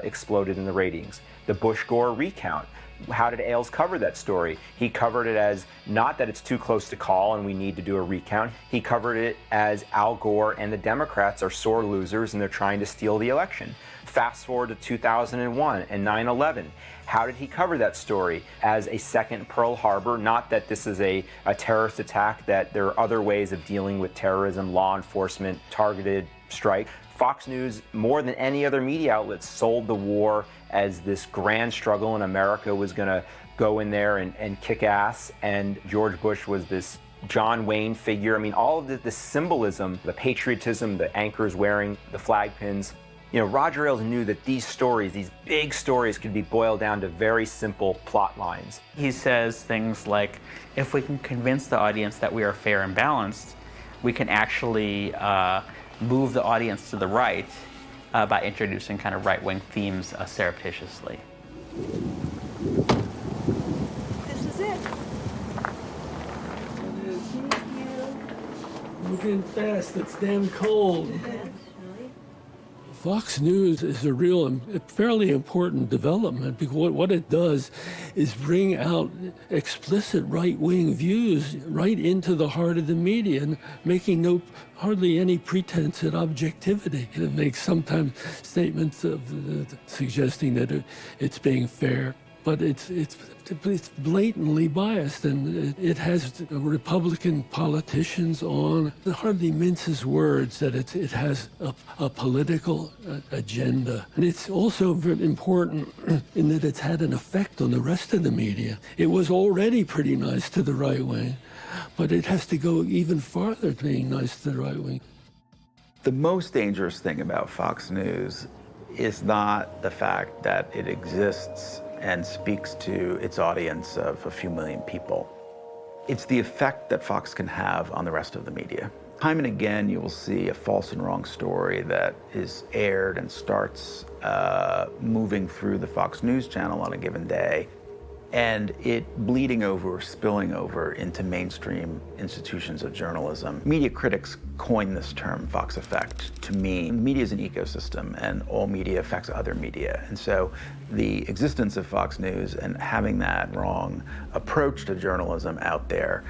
exploded in the ratings? The Bush-Gore recount. How did Ailes cover that story? He covered it as not that it's too close to call and we need to do a recount. He covered it as Al Gore and the Democrats are sore losers and they're trying to steal the election. Fast forward to 2001 and 9/11. How did he cover that story? As a second Pearl Harbor, not that this is a terrorist attack, that there are other ways of dealing with terrorism, law enforcement, targeted strike. Fox News, more than any other media outlet, sold the war as this grand struggle and America was going to go in there and kick ass. And George Bush was this John Wayne figure. I mean, all of the symbolism, the patriotism, the anchors wearing, the flag pins. You know, Roger Ailes knew that these stories, these big stories, could be boiled down to very simple plot lines. He says things like, if we can convince the audience that we are fair and balanced, we can actually move the audience to the right by introducing kind of right-wing themes surreptitiously. This is it. Moving fast, it's damn cold. Fox News is a fairly important development because what it does is bring out explicit right-wing views right into the heart of the media and making hardly any pretense at objectivity. It makes sometimes statements suggesting that it's being fair, but it's blatantly biased, and it has Republican politicians on. It hardly minces words that it has a political agenda. And it's also very important in that it's had an effect on the rest of the media. It was already pretty nice to the right wing, but it has to go even farther to being nice to the right wing. The most dangerous thing about Fox News is not the fact that it exists and speaks to its audience of a few million people. It's the effect that Fox can have on the rest of the media. Time and again, you will see a false and wrong story that is aired and starts moving through the Fox News channel on a given day, and it bleeding over or spilling over into mainstream institutions of journalism. Media critics coined this term, Fox effect, to mean media is an ecosystem and all media affects other media. And so the existence of Fox News and having that wrong approach to journalism out there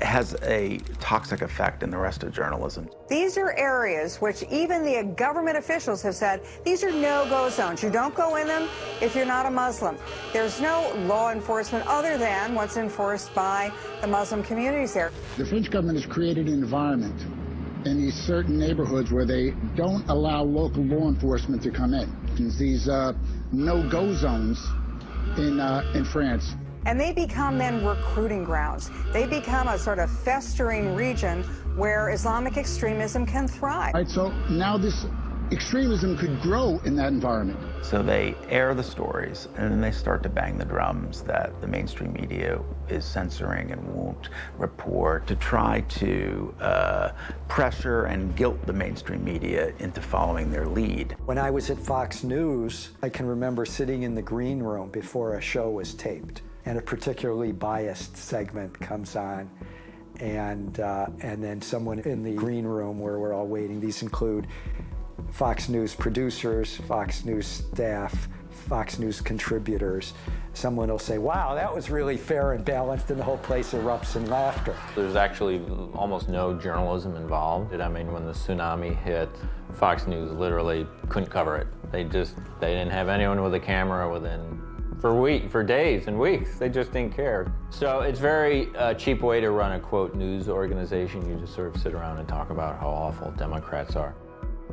has a toxic effect in the rest of journalism. These are areas which even the government officials have said, these are no-go zones. You don't go in them if you're not a Muslim. There's no law enforcement other than what's enforced by the Muslim communities there. The French government has created an environment in these certain neighborhoods where they don't allow local law enforcement to come in. These no-go zones in France. And they become then recruiting grounds. They become a sort of festering region where Islamic extremism can thrive. Right, so now this extremism could grow in that environment. So they air the stories, and then they start to bang the drums that the mainstream media is censoring and won't report, to try to pressure and guilt the mainstream media into following their lead. When I was at Fox News, I can remember sitting in the green room before a show was taped, and a particularly biased segment comes on, and then someone in the green room where we're all waiting, these include Fox News producers, Fox News staff, Fox News contributors. Someone will say, wow, that was really fair and balanced, and the whole place erupts in laughter. There's actually almost no journalism involved. I mean, when the tsunami hit, Fox News literally couldn't cover it. They didn't have anyone with a camera for days and weeks. They just didn't care. So it's very cheap way to run a, quote, news organization. You just sort of sit around and talk about how awful Democrats are.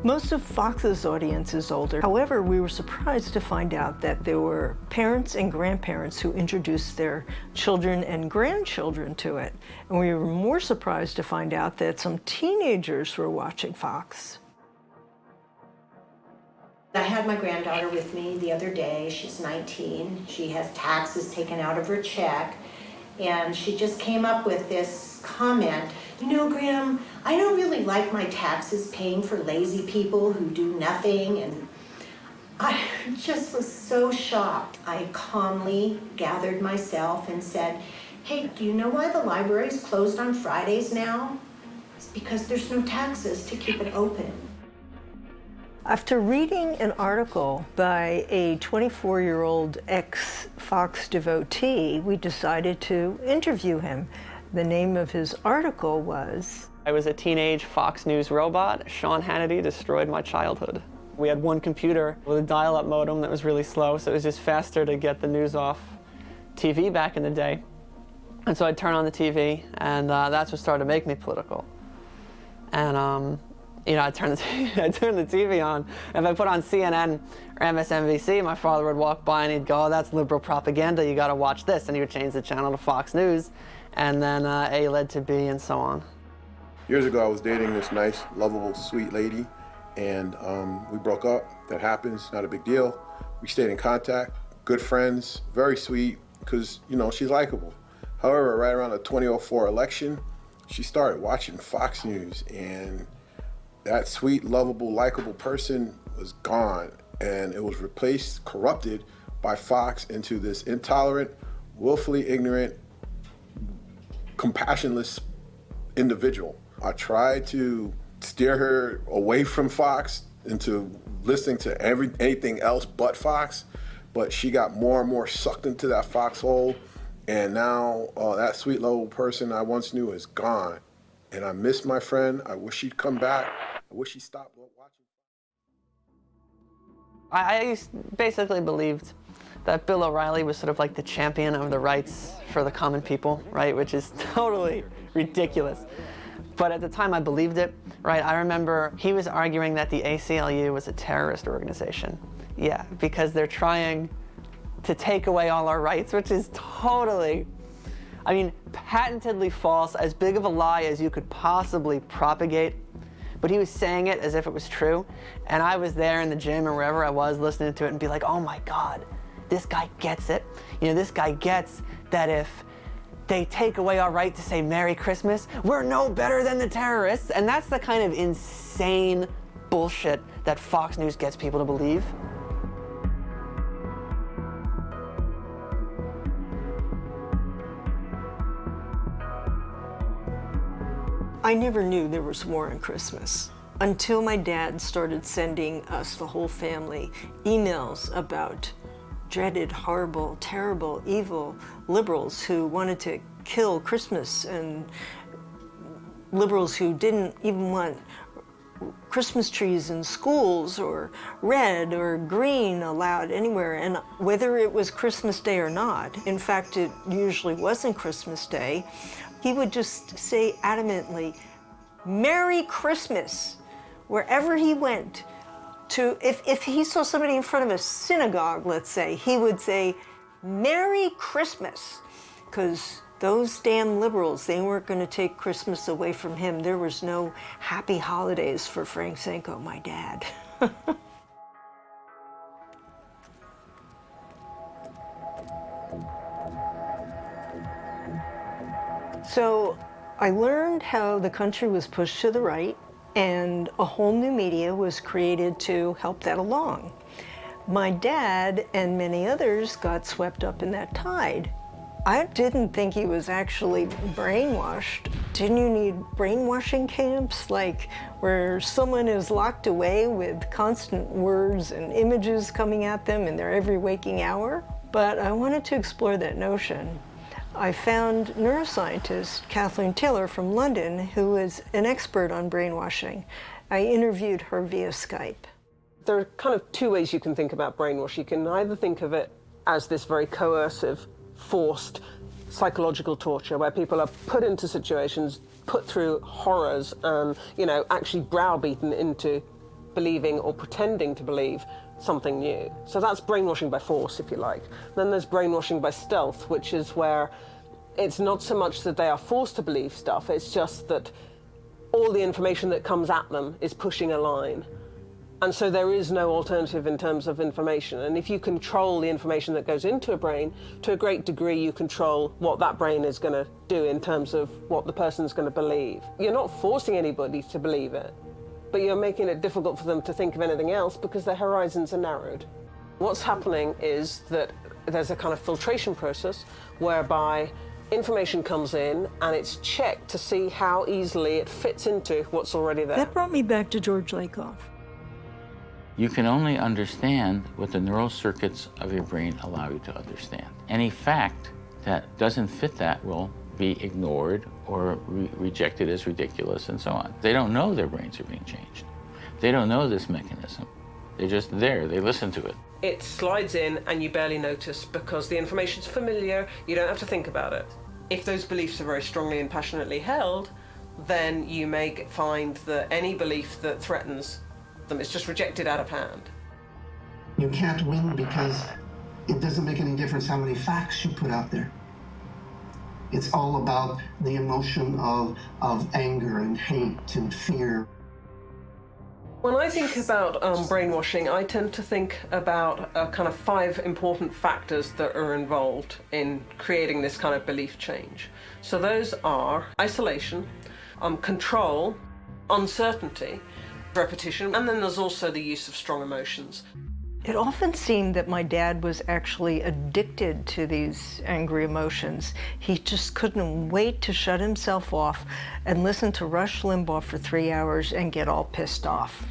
Most of Fox's audience is older. However, we were surprised to find out that there were parents and grandparents who introduced their children and grandchildren to it. And we were more surprised to find out that some teenagers were watching Fox. I had my granddaughter with me the other day. She's 19. She has taxes taken out of her check. And she just came up with this comment. You know, Graham, I don't really like my taxes paying for lazy people who do nothing. And I just was so shocked. I calmly gathered myself and said, hey, do you know why the library's closed on Fridays now? It's because there's no taxes to keep it open. After reading an article by a 24-year-old ex-Fox devotee, we decided to interview him. The name of his article was... I was a teenage Fox News robot. Sean Hannity destroyed my childhood. We had one computer with a dial-up modem that was really slow, so it was just faster to get the news off TV back in the day. And so I'd turn on the TV, and that's what started to make me political. And you know, I'd turn the TV on. If I put on CNN or MSNBC, my father would walk by and he'd go, oh, that's liberal propaganda, you gotta watch this. And he would change the channel to Fox News. and then A led to B, and so on. Years ago, I was dating this nice, lovable, sweet lady, and we broke up. That happens, not a big deal. We stayed in contact, good friends, very sweet, because, you know, she's likable. However, right around the 2004 election, she started watching Fox News, and that sweet, lovable, likable person was gone, and it was replaced, corrupted by Fox into this intolerant, willfully ignorant, compassionless individual. I tried to steer her away from Fox into listening to anything else but Fox, but she got more and more sucked into that foxhole, and now that sweet little person I once knew is gone. And I miss my friend. I wish she'd come back. I wish she'd stop watching. I basically believed that Bill O'Reilly was sort of like the champion of the rights for the common people, right? Which is totally ridiculous. But at the time I believed it, right? I remember he was arguing that the ACLU was a terrorist organization. Yeah, because they're trying to take away all our rights, which is totally, I mean, patently false, as big of a lie as you could possibly propagate. But he was saying it as if it was true. And I was there in the gym or wherever I was listening to it and be like, oh my God, this guy gets it. You know, this guy gets that if they take away our right to say Merry Christmas, we're no better than the terrorists. And that's the kind of insane bullshit that Fox News gets people to believe. I never knew there was war on Christmas until my dad started sending us, the whole family, emails about dreaded, horrible, terrible, evil liberals who wanted to kill Christmas, and liberals who didn't even want Christmas trees in schools or red or green allowed anywhere, and whether it was Christmas Day or not, in fact, it usually wasn't Christmas Day, he would just say adamantly, Merry Christmas, wherever he went. To, if he saw somebody in front of a synagogue, let's say, he would say, Merry Christmas, because those damn liberals, they weren't going to take Christmas away from him. There was no happy holidays for Frank Senko, my dad. So I learned how the country was pushed to the right, and a whole new media was created to help that along. My dad and many others got swept up in that tide. I didn't think he was actually brainwashed. Didn't you need brainwashing camps, like where someone is locked away with constant words and images coming at them in their every waking hour? But I wanted to explore that notion. I found neuroscientist Kathleen Taylor from London, who is an expert on brainwashing. I interviewed her via Skype. There are kind of two ways you can think about brainwash. You can either think of it as this very coercive, forced psychological torture where people are put into situations, put through horrors, and, you know, actually browbeaten into believing or pretending to believe something new. So that's brainwashing by force, if you like. Then there's brainwashing by stealth, which is where it's not so much that they are forced to believe stuff, it's just that all the information that comes at them is pushing a line. And so there is no alternative in terms of information. And if you control the information that goes into a brain, to a great degree you control what that brain is going to do in terms of what the person's going to believe. You're not forcing anybody to believe it, but you're making it difficult for them to think of anything else because their horizons are narrowed. What's happening is that there's a kind of filtration process whereby information comes in and it's checked to see how easily it fits into what's already there. That brought me back to George Lakoff. You can only understand what the neural circuits of your brain allow you to understand. Any fact that doesn't fit that will be ignored or rejected as ridiculous and so on. They don't know their brains are being changed. They don't know this mechanism. They're just there, they listen to it. It slides in and you barely notice because the information's familiar, you don't have to think about it. If those beliefs are very strongly and passionately held, then you may find that any belief that threatens them is just rejected out of hand. You can't win because it doesn't make any difference how many facts you put out there. It's all about the emotion of anger and hate and fear. When I think about brainwashing, I tend to think about kind of 5 important factors that are involved in creating this kind of belief change. So those are isolation, control, uncertainty, repetition, and then there's also the use of strong emotions. It often seemed that my dad was actually addicted to these angry emotions. He just couldn't wait to shut himself off and listen to Rush Limbaugh for 3 hours and get all pissed off.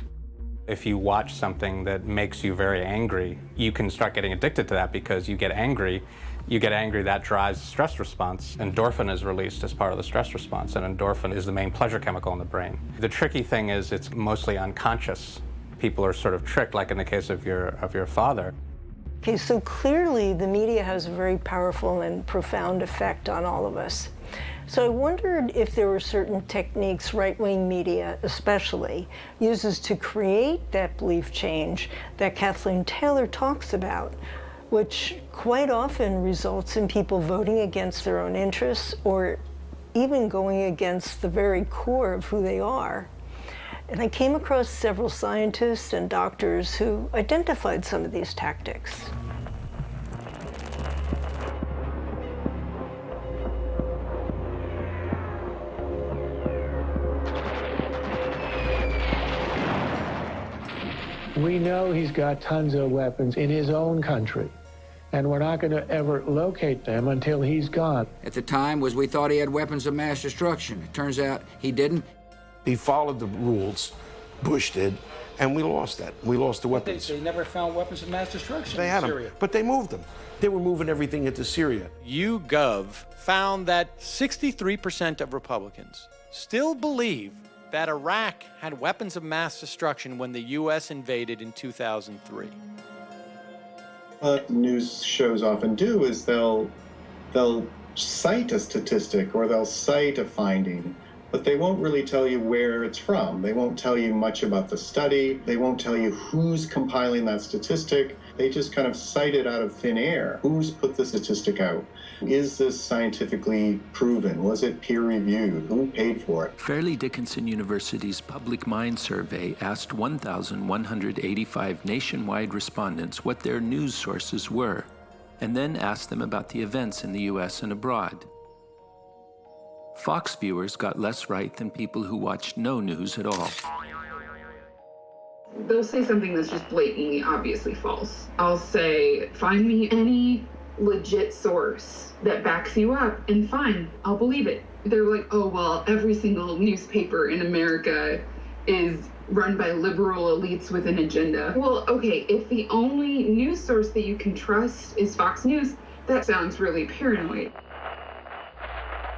If you watch something that makes you very angry, you can start getting addicted to that because you get angry, that drives the stress response. Endorphin is released as part of the stress response, and endorphin is the main pleasure chemical in the brain. The tricky thing is it's mostly unconscious. People are sort of tricked, like in the case of your father. Okay, so clearly the media has a very powerful and profound effect on all of us. So I wondered if there were certain techniques right-wing media especially uses to create that belief change that Kathleen Taylor talks about, which quite often results in people voting against their own interests or even going against the very core of who they are. And I came across several scientists and doctors who identified some of these tactics. We know he's got tons of weapons in his own country, and we're not going to ever locate them until he's gone. At the time we thought he had weapons of mass destruction. It turns out he didn't. He followed the rules, Bush did, and we lost that. We lost the weapons. They never found weapons of mass destruction They in had Syria. them, but they moved them. They were moving everything into Syria. YouGov found that 63% of Republicans still believe that Iraq had weapons of mass destruction when the U.S. invaded in 2003. What news shows often do is they'll cite a statistic or they'll cite a finding, but they won't really tell you where it's from. They won't tell you much about the study. They won't tell you who's compiling that statistic. They just kind of cite it out of thin air. Who's put the statistic out? Is this scientifically proven? Was it peer-reviewed? Who paid for it? Fairleigh Dickinson University's Public Mind Survey asked 1,185 nationwide respondents what their news sources were, and then asked them about the events in the U.S. and abroad. Fox viewers got less right than people who watched no news at all. They'll say something that's just blatantly, obviously false. I'll say, find me any legit source that backs you up, and fine, I'll believe it. They're like, oh, well, every single newspaper in America is run by liberal elites with an agenda. Well, okay, if the only news source that you can trust is Fox News, that sounds really paranoid.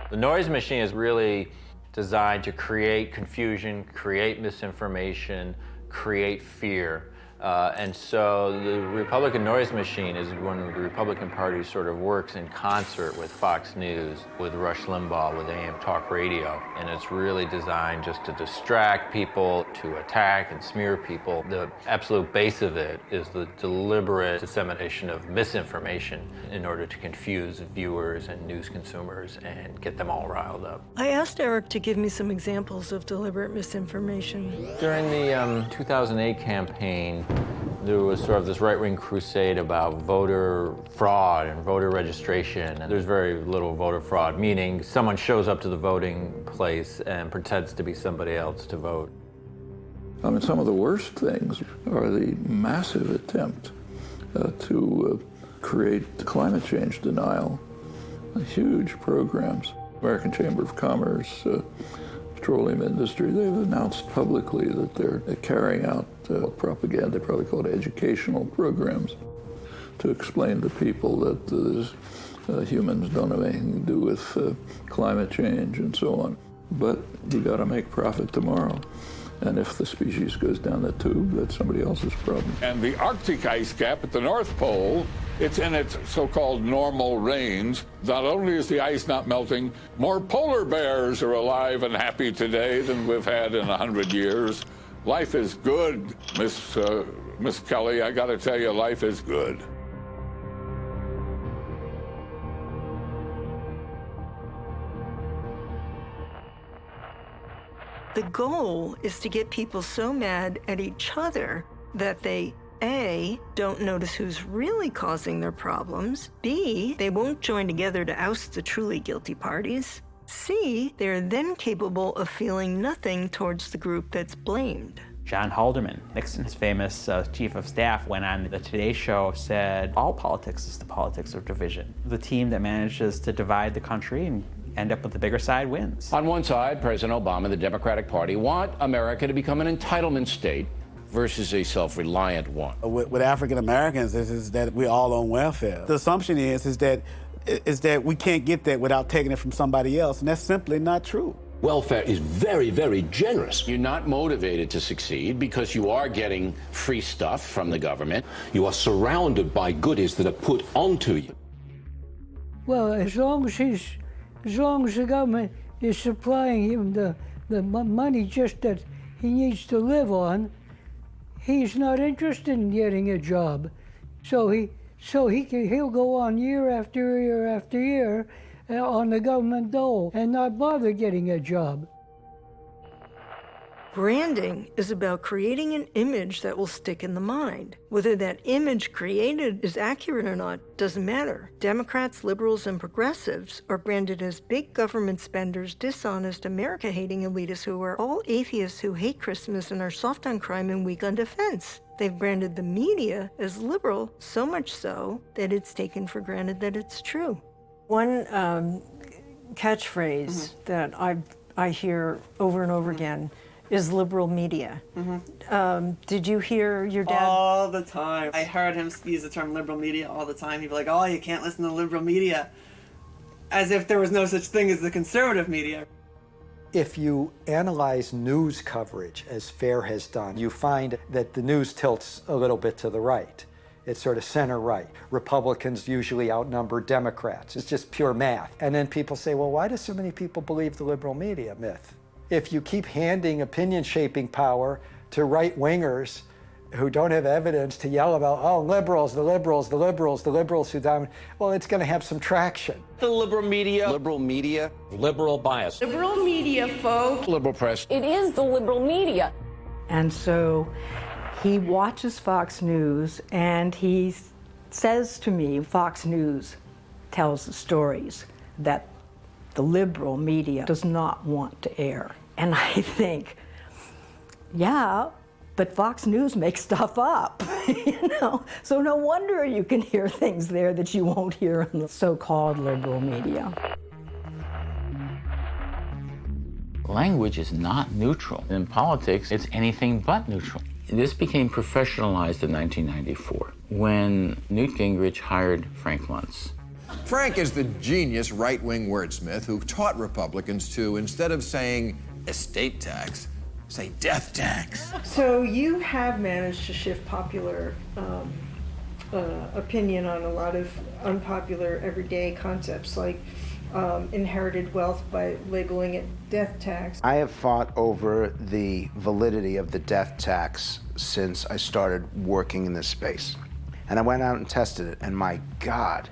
The noise machine is really designed to create confusion, create misinformation, create fear. And so the Republican noise machine is when the Republican Party sort of works in concert with Fox News, with Rush Limbaugh, with AM talk radio. And it's really designed just to distract people, to attack and smear people. The absolute base of it is the deliberate dissemination of misinformation in order to confuse viewers and news consumers and get them all riled up. I asked Eric to give me some examples of deliberate misinformation. During the 2008 campaign, there was sort of this right-wing crusade about voter fraud and voter registration. And there's very little voter fraud, meaning someone shows up to the voting place and pretends to be somebody else to vote. I mean, some of the worst things are the massive attempt to create climate change denial. Huge programs. American Chamber of Commerce, petroleum industry, they've announced publicly that they're carrying out propaganda, they probably call it educational programs, to explain to people that humans don't have anything to do with climate change and so on. But you got to make profit tomorrow. And if the species goes down the tube, that's somebody else's problem. And the Arctic ice cap at the North Pole, it's in its so-called normal range. Not only is the ice not melting, more polar bears are alive and happy today than we've had in 100 years. Life is good, Miss Kelly. I got to tell you, life is good. The goal is to get people so mad at each other that they, A, don't notice who's really causing their problems, B, they won't join together to oust the truly guilty parties, C, they're then capable of feeling nothing towards the group that's blamed. John Haldeman, Nixon's famous chief of staff, went on the Today Show, said, all politics is the politics of division. The team that manages to divide the country and end up with the bigger side wins. On one side, President Obama and the Democratic Party want America to become an entitlement state versus a self-reliant one. With African Americans, is that we're all on welfare. The assumption is that we can't get that without taking it from somebody else, and that's simply not true. Welfare is very, very generous. You're not motivated to succeed because you are getting free stuff from the government. You are surrounded by goodies that are put onto you. Well, as long as the government is supplying him the money just that he needs to live on, he's not interested in getting a job. So he'll go on year after year after year on the government dole and not bother getting a job. Branding is about creating an image that will stick in the mind. Whether that image created is accurate or not doesn't matter. Democrats, liberals, and progressives are branded as big government spenders, dishonest, America-hating elitists who are all atheists who hate Christmas and are soft on crime and weak on defense. They've branded the media as liberal, so much so that it's taken for granted that it's true. One catchphrase that I hear over and over again is liberal media. Did you hear your dad? All the time. I heard him use the term liberal media all the time. He'd be like, oh, you can't listen to liberal media. As if there was no such thing as the conservative media. If you analyze news coverage, as FAIR has done, you find that the news tilts a little bit to the right. It's sort of center-right. Republicans usually outnumber Democrats. It's just pure math. And then people say, well, why do so many people believe the liberal media myth? If you keep handing opinion-shaping power to right-wingers who don't have evidence to yell about, oh, liberals, the liberals, the liberals, the liberals who dominate, well, it's going to have some traction. The liberal media. Liberal media. Liberal bias. Liberal media, folks. Liberal press. It is the liberal media. And so he watches Fox News and he says to me, Fox News tells the stories that the liberal media does not want to air. And I think, yeah, but Fox News makes stuff up, you know? So no wonder you can hear things there that you won't hear in the so-called liberal media. Language is not neutral. In politics, it's anything but neutral. This became professionalized in 1994 when Newt Gingrich hired Frank Luntz. Frank is the genius right-wing wordsmith who taught Republicans to, instead of saying estate tax, say death tax. So you have managed to shift popular opinion on a lot of unpopular everyday concepts like inherited wealth by labeling it death tax. I have fought over the validity of the death tax since I started working in this space. And I went out and tested it, and my God,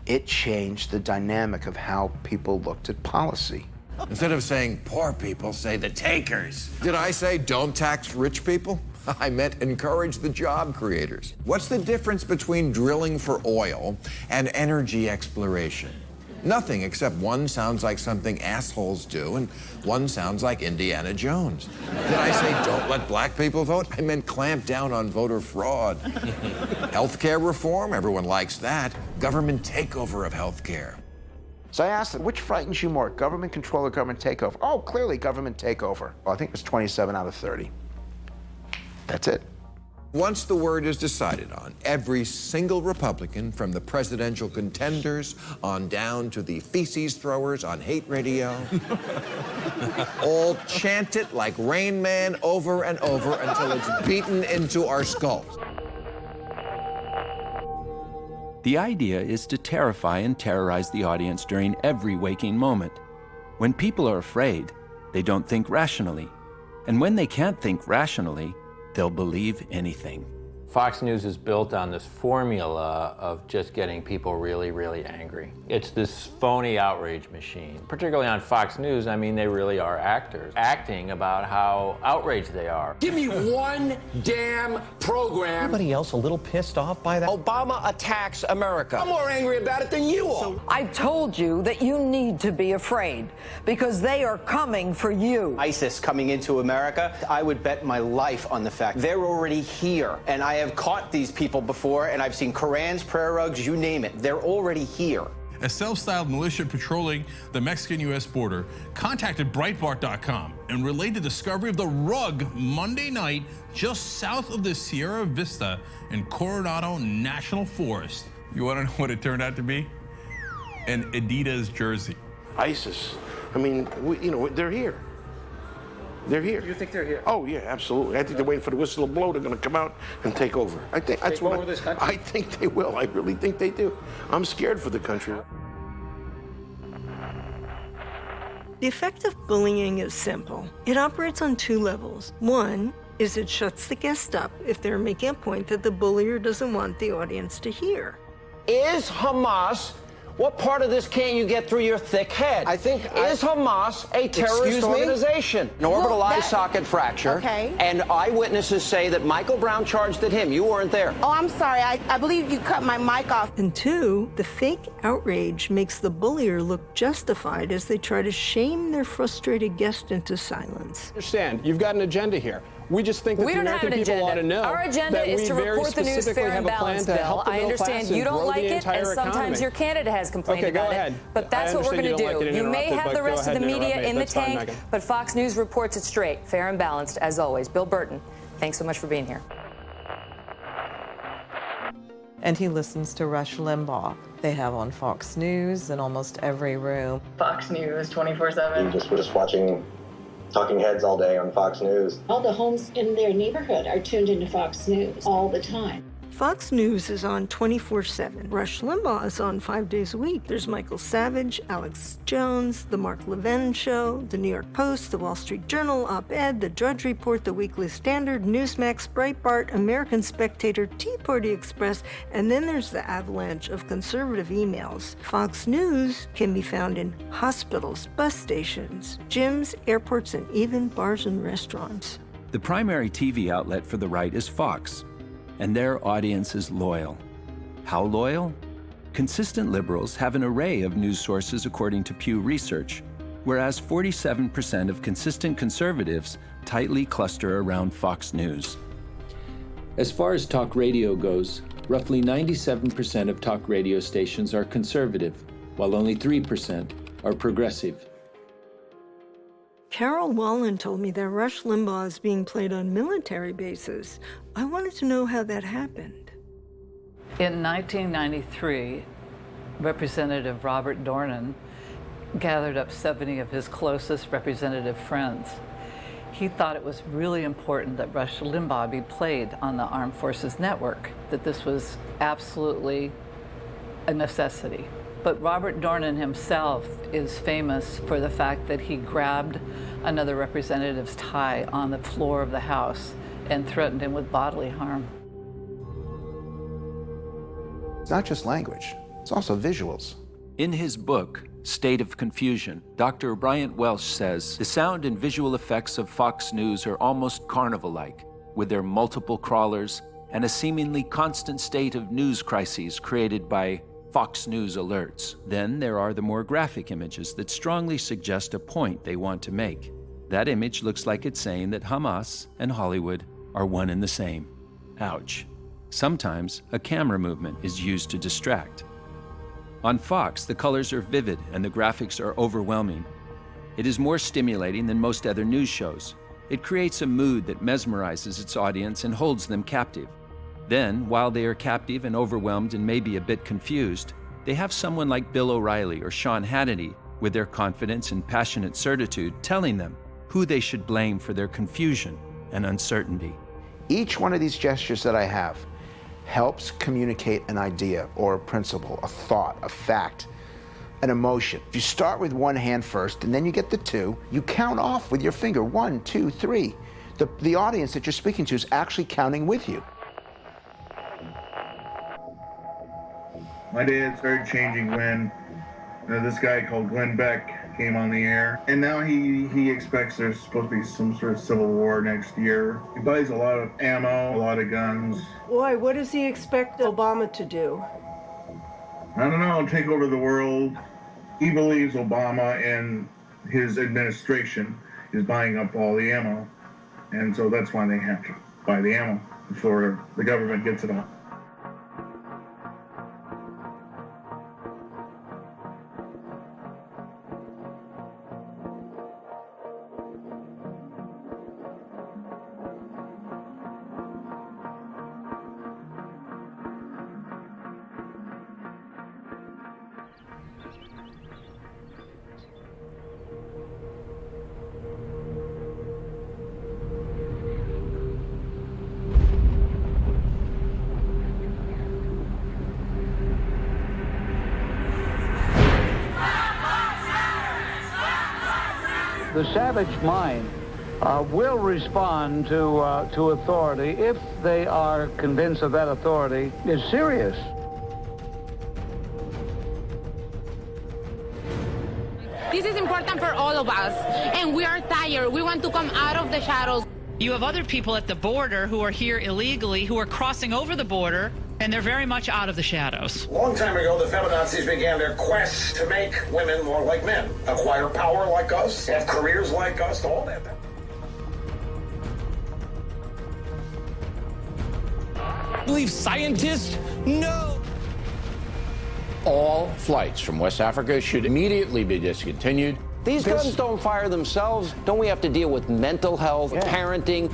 it changed the dynamic of how people looked at policy. Instead of saying poor people, say the takers. Did I say don't tax rich people? I meant encourage the job creators. What's the difference between drilling for oil and energy exploration? Nothing, except one sounds like something assholes do and one sounds like Indiana Jones. Did I say don't let black people vote? I meant clamp down on voter fraud. Healthcare reform, everyone likes that. Government takeover of healthcare. So I asked them, which frightens you more, government control or government takeover? Oh, clearly government takeover. Well, I think it was 27 out of 30. That's it. Once the word is decided on, every single Republican, from the presidential contenders on down to the feces throwers on hate radio, all chant it like Rain Man over and over until it's beaten into our skulls. The idea is to terrify and terrorize the audience during every waking moment. When people are afraid, they don't think rationally. And when they can't think rationally, they'll believe anything. Fox News is built on this formula of just getting people really, really angry. It's this phony outrage machine. Particularly on Fox News, I mean, they really are actors, acting about how outraged they are. Give me one damn program. Anybody else a little pissed off by that? Obama attacks America. I'm more angry about it than you are. I've told you that you need to be afraid because they are coming for you. ISIS coming into America, I would bet my life on the fact they're already here. And I have caught these people before, and I've seen Korans, prayer rugs, you name it. They're already here. A self-styled militia patrolling the Mexican-U.S. border contacted Breitbart.com and relayed the discovery of the rug Monday night just south of the Sierra Vista in Coronado National Forest. You want to know what it turned out to be? An Adidas jersey. ISIS. I mean, they're here. They're here. You think they're here? Oh, yeah, absolutely. I think they're waiting for the whistle to blow. They're going to come out and take over. I think that's what this country? I think they will. I really think they do. I'm scared for the country. The effect of bullying is simple. It operates on two levels. One is it shuts the guest up if they're making a point that the bullier doesn't want the audience to hear. Is Hamas, what part of this can't you get through your thick head? Is Hamas a terrorist organization? An orbital eye socket fracture. Okay. And eyewitnesses say that Michael Brown charged at him. You weren't there. Oh, I'm sorry. I believe you cut my mic off. And two, the fake outrage makes the bullier look justified as they try to shame their frustrated guest into silence. Understand, you've got an agenda here. We just think that we the don't have American an agenda. people ought to know. Our agenda that is we to very report the news specifically fair have and a plan balanced, to Bill. help the I middle understand class you and don't grow like the it, entire and sometimes economy. your candidate has complained Okay, go about ahead. it. But that's what we're going to I understand do. you don't like it You may interrupted, have the but go rest of ahead the and media interrupt me. in the That's fine, tank, Megan. but Fox News reports it straight, fair and balanced, as always. Bill Burton, thanks so much for being here. And he listens to Rush Limbaugh. They have on Fox News in almost every room. Fox News 24/7. We're just watching talking heads all day on Fox News. All the homes in their neighborhood are tuned into Fox News all the time. Fox News is on 24/7. Rush Limbaugh is on 5 days a week. There's Michael Savage, Alex Jones, The Mark Levin Show, The New York Post, The Wall Street Journal, Op-Ed, The Drudge Report, The Weekly Standard, Newsmax, Breitbart, American Spectator, Tea Party Express, and then there's the avalanche of conservative emails. Fox News can be found in hospitals, bus stations, gyms, airports, and even bars and restaurants. The primary TV outlet for the right is Fox, and their audience is loyal. How loyal? Consistent liberals have an array of news sources according to Pew Research, whereas 47% of consistent conservatives tightly cluster around Fox News. As far as talk radio goes, roughly 97% of talk radio stations are conservative, while only 3% are progressive. Carol Wallen told me that Rush Limbaugh is being played on military bases. I wanted to know how that happened. In 1993, Representative Robert Dornan gathered up 70 of his closest representative friends. He thought it was really important that Rush Limbaugh be played on the Armed Forces Network, that this was absolutely a necessity. But Robert Dornan himself is famous for the fact that he grabbed another representative's tie on the floor of the House and threatened him with bodily harm. It's not just language, it's also visuals. In his book, State of Confusion, Dr. Bryant Welsh says the sound and visual effects of Fox News are almost carnival-like, with their multiple crawlers and a seemingly constant state of news crises created by Fox News alerts. Then there are the more graphic images that strongly suggest a point they want to make. That image looks like it's saying that Hamas and Hollywood are one and the same. Ouch. Sometimes a camera movement is used to distract. On Fox, the colors are vivid and the graphics are overwhelming. It is more stimulating than most other news shows. It creates a mood that mesmerizes its audience and holds them captive. Then, while they are captive and overwhelmed and maybe a bit confused, they have someone like Bill O'Reilly or Sean Hannity, with their confidence and passionate certitude, telling them who they should blame for their confusion and uncertainty. Each one of these gestures that I have helps communicate an idea or a principle, a thought, a fact, an emotion. If you start with one hand first and then you get the two, you count off with your finger, 1, 2, 3. The audience that you're speaking to is actually counting with you. My dad started changing when this guy called Glenn Beck came on the air, and now he expects there's supposed to be some sort of civil war next year. He buys a lot of ammo, a lot of guns. Why? What does he expect Obama to do? I don't know, take over the world. He believes Obama and his administration is buying up all the ammo, and so that's why they have to buy the ammo before the government gets it all. The savage mind will respond to authority if they are convinced that that authority is serious. This is important for all of us, and we are tired. We want to come out of the shadows. You have other people at the border who are here illegally, who are crossing over the border, and they're very much out of the shadows. A long time ago, the feminazis began their quest to make women more like men, acquire power like us, have careers like us, all that. Believe scientists? No. All flights from West Africa should immediately be discontinued. These guns don't fire themselves. Don't we have to deal with mental health, parenting?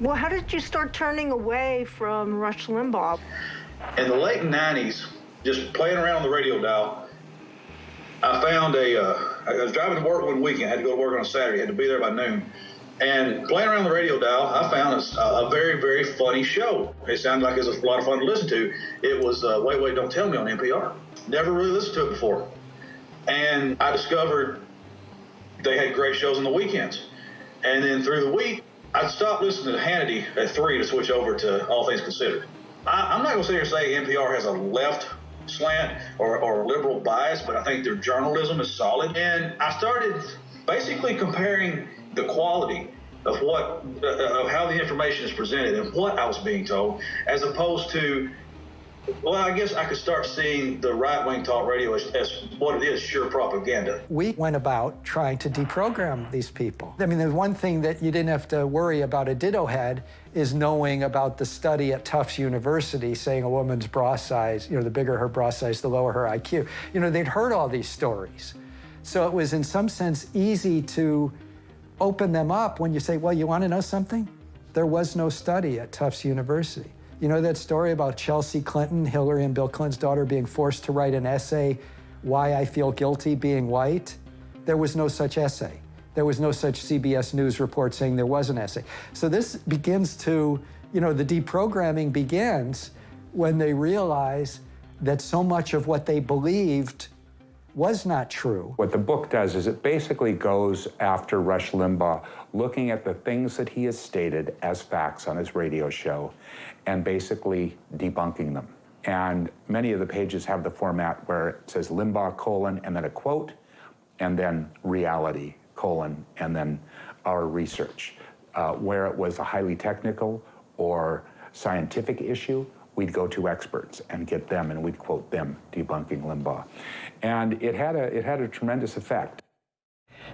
Well, how did you start turning away from Rush Limbaugh? In the late 90s, just playing around on the radio dial, I found I was driving to work one weekend. I had to go to work on a Saturday. I had to be there by noon. And playing around the radio dial, I found a very, very funny show. It sounded like it was a lot of fun to listen to. It was Wait, Wait, Don't Tell Me on NPR. Never really listened to it before. And I discovered they had great shows on the weekends. And then through the week, I'd stop listening to Hannity at 3 to switch over to All Things Considered. I'm not going to sit here and say NPR has a left slant or a liberal bias, but I think their journalism is solid. And I started basically comparing the quality of how the information is presented and what I was being told, as opposed to, well, I guess I could start seeing the right-wing talk radio as what it is, sheer propaganda. We went about trying to deprogram these people. I mean, the one thing that you didn't have to worry about a ditto head is knowing about the study at Tufts University saying a woman's bra size, the bigger her bra size, the lower her IQ. They'd heard all these stories. So it was in some sense easy to open them up when you say, well, you want to know something? There was no study at Tufts University. You know that story about Chelsea Clinton, Hillary and Bill Clinton's daughter, being forced to write an essay, Why I Feel Guilty Being White? There was no such essay. There was no such CBS News report saying there was an essay. So this begins to, the deprogramming begins when they realize that so much of what they believed was not true. What the book does is it basically goes after Rush Limbaugh, looking at the things that he has stated as facts on his radio show and basically debunking them. And many of the pages have the format where it says Limbaugh, and then a quote, and then reality, and then our research. Where it was a highly technical or scientific issue, we'd go to experts and get them, and we'd quote them debunking Limbaugh. And it had a tremendous effect.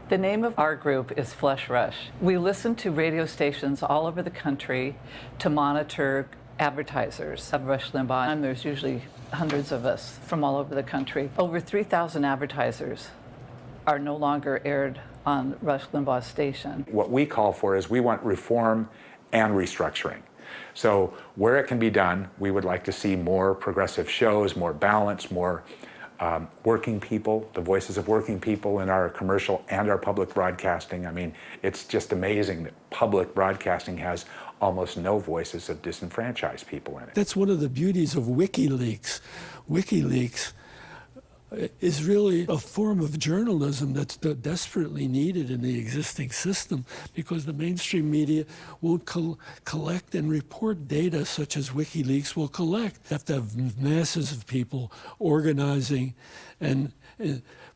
The name of our group is Flesh Rush. We listen to radio stations all over the country to monitor advertisers of Rush Limbaugh, and there's usually hundreds of us from all over the country. Over 3,000 advertisers are no longer aired on Rush Limbaugh's station. What we call for is we want reform and restructuring. So where it can be done, we would like to see more progressive shows, more balance, more working people, the voices of working people in our commercial and our public broadcasting. I mean, it's just amazing that public broadcasting has almost no voices of disenfranchised people in it. That's one of the beauties of WikiLeaks. WikiLeaks is really a form of journalism that's desperately needed in the existing system, because the mainstream media won't collect and report data such as WikiLeaks will collect. You have to have masses of people organizing and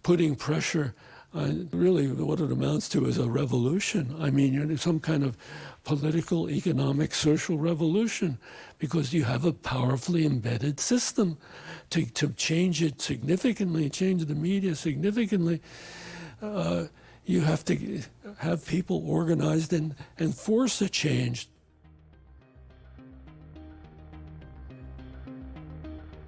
putting pressure on really what it amounts to is a revolution. I mean, some kind of political, economic, social revolution, because you have a powerfully embedded system. To change it significantly, change the media significantly, you have to have people organized and force a change.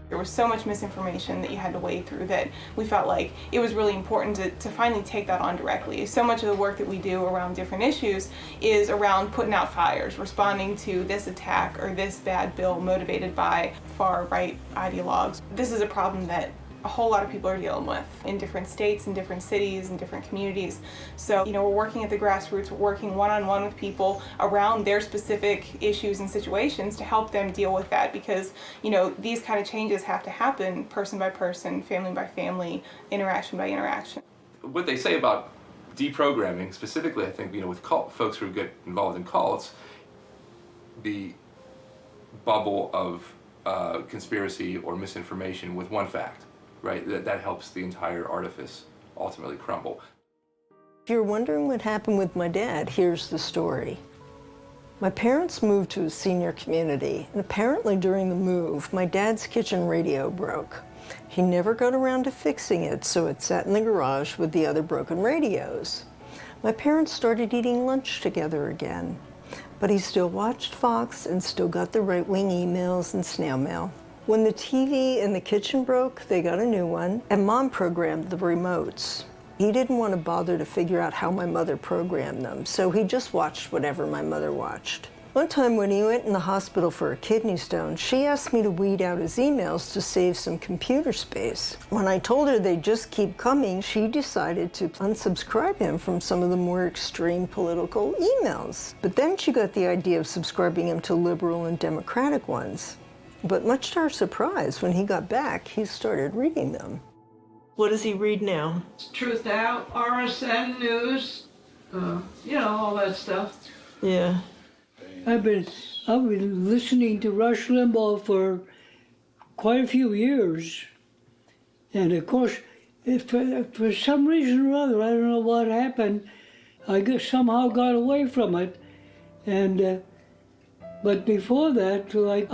There was so much misinformation that you had to wade through that we felt like it was really important to finally take that on directly. So much of the work that we do around different issues is around putting out fires, responding to this attack or this bad bill motivated by far-right ideologues. This is a problem that a whole lot of people are dealing with in different states, in different cities, in different communities. So, you know, we're working at the grassroots, we're working one-on-one with people around their specific issues and situations to help them deal with that, because, you know, these kind of changes have to happen person by person, family by family, interaction by interaction. What they say about deprogramming, specifically, I think, you know, with folks who get involved in cults, the bubble of conspiracy or misinformation with one fact. Right, that helps the entire artifice ultimately crumble. If you're wondering what happened with my dad, here's the story. My parents moved to a senior community, and apparently during the move, my dad's kitchen radio broke. He never got around to fixing it, so it sat in the garage with the other broken radios. My parents started eating lunch together again, but he still watched Fox and still got the right-wing emails and snail mail. When the TV in the kitchen broke, they got a new one, and Mom programmed the remotes. He didn't want to bother to figure out how my mother programmed them, so he just watched whatever my mother watched. One time when he went in the hospital for a kidney stone, she asked me to weed out his emails to save some computer space. When I told her they'd just keep coming, she decided to unsubscribe him from some of the more extreme political emails. But then she got the idea of subscribing him to liberal and democratic ones. But much to our surprise, when he got back, he started reading them. What does he read now? Truth Out, RSN News, you know, all that stuff. Yeah. I've been listening to Rush Limbaugh for quite a few years. And of course, for some reason or other, I don't know what happened, I somehow got away from it. And, but before that, like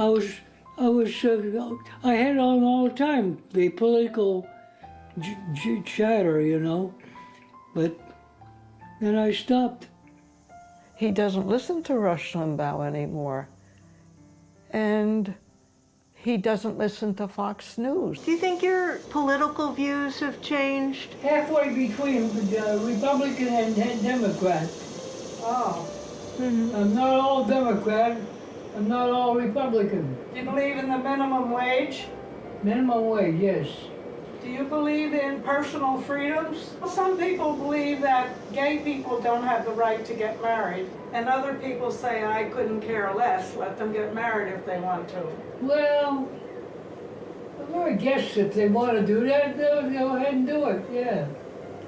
I had on all the time, the political chatter, you know, but then I stopped. He doesn't listen to Rush Limbaugh anymore, and he doesn't listen to Fox News. Do you think your political views have changed? Halfway between Republican and Democrat. Oh. Mm-hmm. I'm not all Democrat. I'm not all Republican. Do you believe in the minimum wage? Minimum wage, yes. Do you believe in personal freedoms? Some people believe that gay people don't have the right to get married, and other people say I couldn't care less, let them get married if they want to. Well, I guess if they want to do that, they'll go ahead and do it, yeah.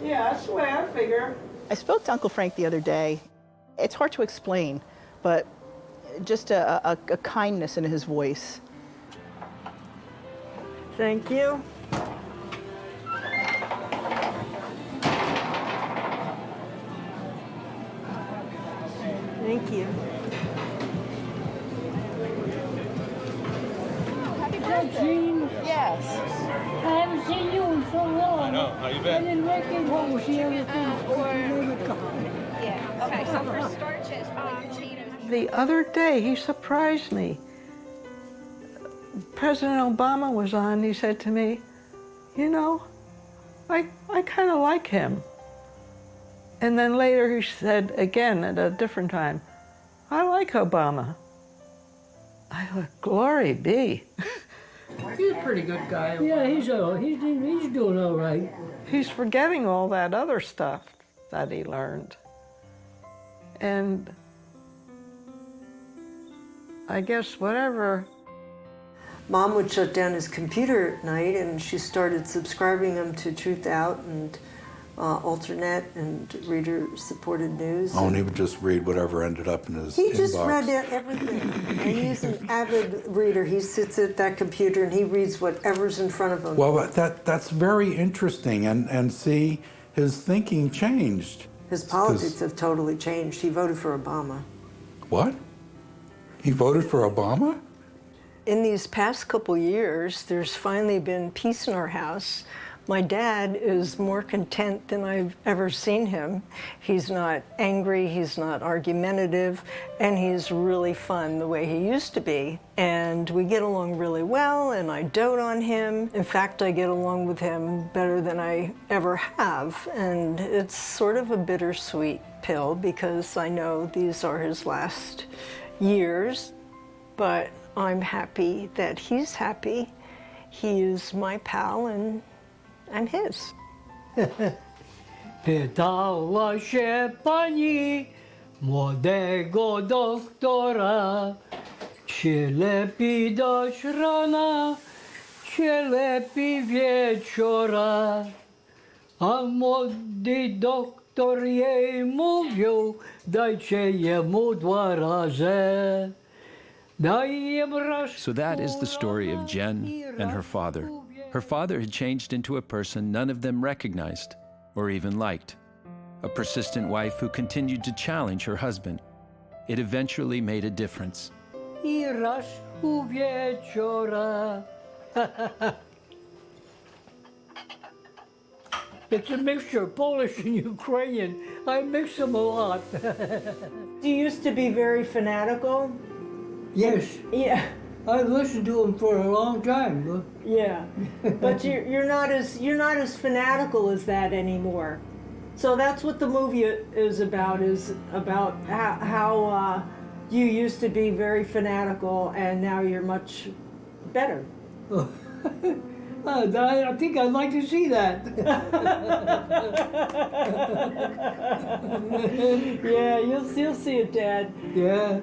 Yeah, that's the way I figure. I spoke to Uncle Frank the other day. It's hard to explain, but just a kindness in his voice. Thank you. Thank you. Happy birthday. Gene? Yes. I haven't seen you in so long. I know. How you been? I didn't recognize you everything. Yeah. Okay, so for starches, The other day, he surprised me. President Obama was on, he said to me, you know, I kind of like him. And then later he said again at a different time, I like Obama. I thought, glory be. He's a pretty good guy. Yeah, he's doing all right. He's forgetting all that other stuff that he learned. And I guess whatever. Mom would shut down his computer at night, and she started subscribing him to Truth Out and Alternate and reader-supported news. Oh, and he would just read whatever ended up in his He inbox. just read everything. And he's an avid reader. He sits at that computer and he reads whatever's in front of him. Well, that's very interesting, and see, his thinking changed. His politics have totally changed. He voted for Obama. What? He voted for Obama? In these past couple years, there's finally been peace in our house. My dad is more content than I've ever seen him. He's not angry, he's not argumentative, and he's really fun the way he used to be. And we get along really well, and I dote on him. In fact, I get along with him better than I ever have. And it's sort of a bittersweet pill because I know these are his last years, but I'm happy that he's happy. He is my pal, and I'm his. Pytała się pani młodego doktora, czy lepiej dać rana, czy lepiej wieczora. A młody doktor jej mówił, dajcie jemu 2 razy. So that is the story of Jen and her father. Her father had changed into a person none of them recognized or even liked. A persistent wife who continued to challenge her husband. It eventually made a difference. I raz u wieczora. It's a mixture of Polish and Ukrainian. I mix them a lot. You used to be very fanatical? Yes. Yeah. I listened to him for a long time. Yeah, but you're not as fanatical as that anymore. So that's what the movie is about how you used to be very fanatical and now you're much better. I think I'd like to see that. Yeah, you'll see it, Dad. Yeah.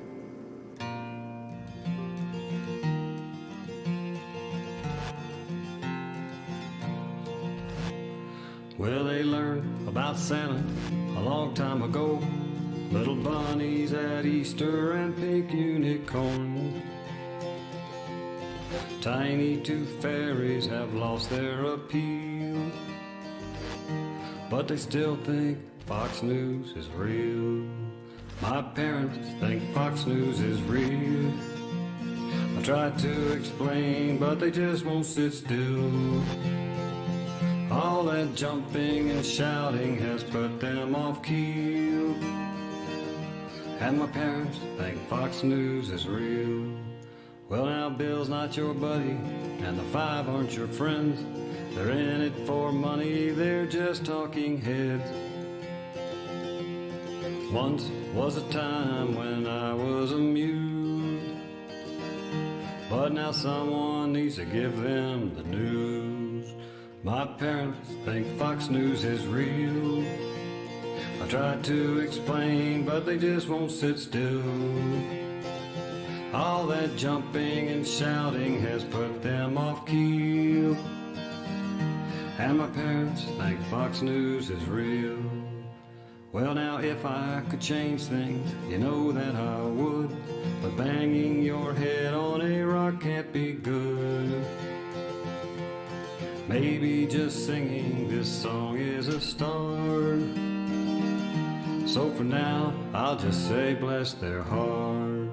Well, they learned about Santa a long time ago. Little bunnies at Easter and pink unicorns. Tiny tooth fairies have lost their appeal, but they still think Fox News is real. My parents think Fox News is real. I tried to explain, but they just won't sit still. All that jumping and shouting has put them off keel. And my parents think Fox News is real. Well, now Bill's not your buddy, and the 5 aren't your friends. They're in it for money, they're just talking heads. Once was a time when I was amused, but now someone needs to give them the news. My parents think Fox News is real. I tried to explain, but they just won't sit still. All that jumping and shouting has put them off keel. And my parents think Fox News is real. Well, now if I could change things, you know that I would. But banging your head on a rock can't be good. Maybe just singing this song is a start. So for now, I'll just say bless their heart.